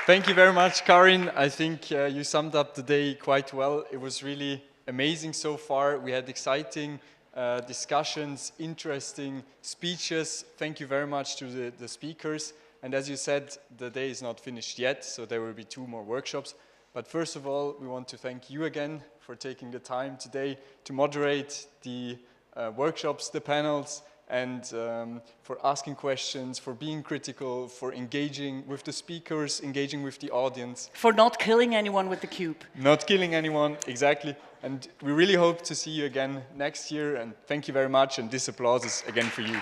Thank you very much, Karin. I think you summed up the day quite well. It was really amazing so far. We had exciting discussions, interesting speeches. Thank you very much to the speakers. And as you said, the day is not finished yet, so there will be 2 more workshops. But first of all, we want to thank you again for taking the time today to moderate the workshops, the panels, and for asking questions, for being critical, for engaging with the speakers, engaging with the audience. For not killing anyone with the cube. Not killing anyone, exactly. And we really hope to see you again next year, and thank you very much, and this applause is again for you.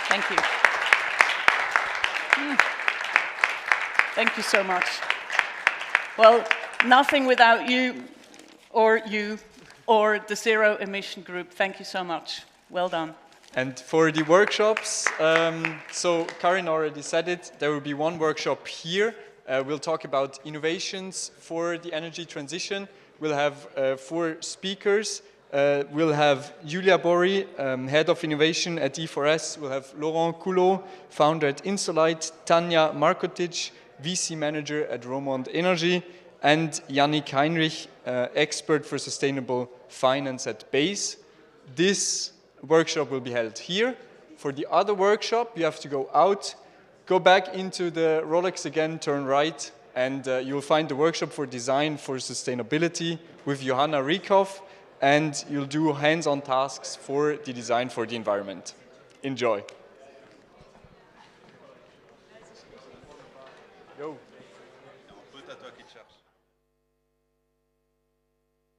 Thank you. Thank you so much. Well, nothing without you, or the Zero Emission Group. Thank you so much. Well done. And for the workshops, so Karin already said it, there will be 1 workshop here. We'll talk about innovations for the energy transition. We'll have 4 speakers. We'll have Julia Borri, Head of Innovation at E4S. We'll have Laurent Coulot, founder at Insolite. Tanja Markotic, VC Manager at Romond Energy. And Yannick Heinrich, Expert for Sustainable Finance at BASE. This workshop will be held here. For the other workshop, you have to go out, go back into the Rolex again, turn right, and you'll find the workshop for design for sustainability with Johanna Rieckhoff, and you'll do hands-on tasks for the design for the environment. Enjoy. Yo.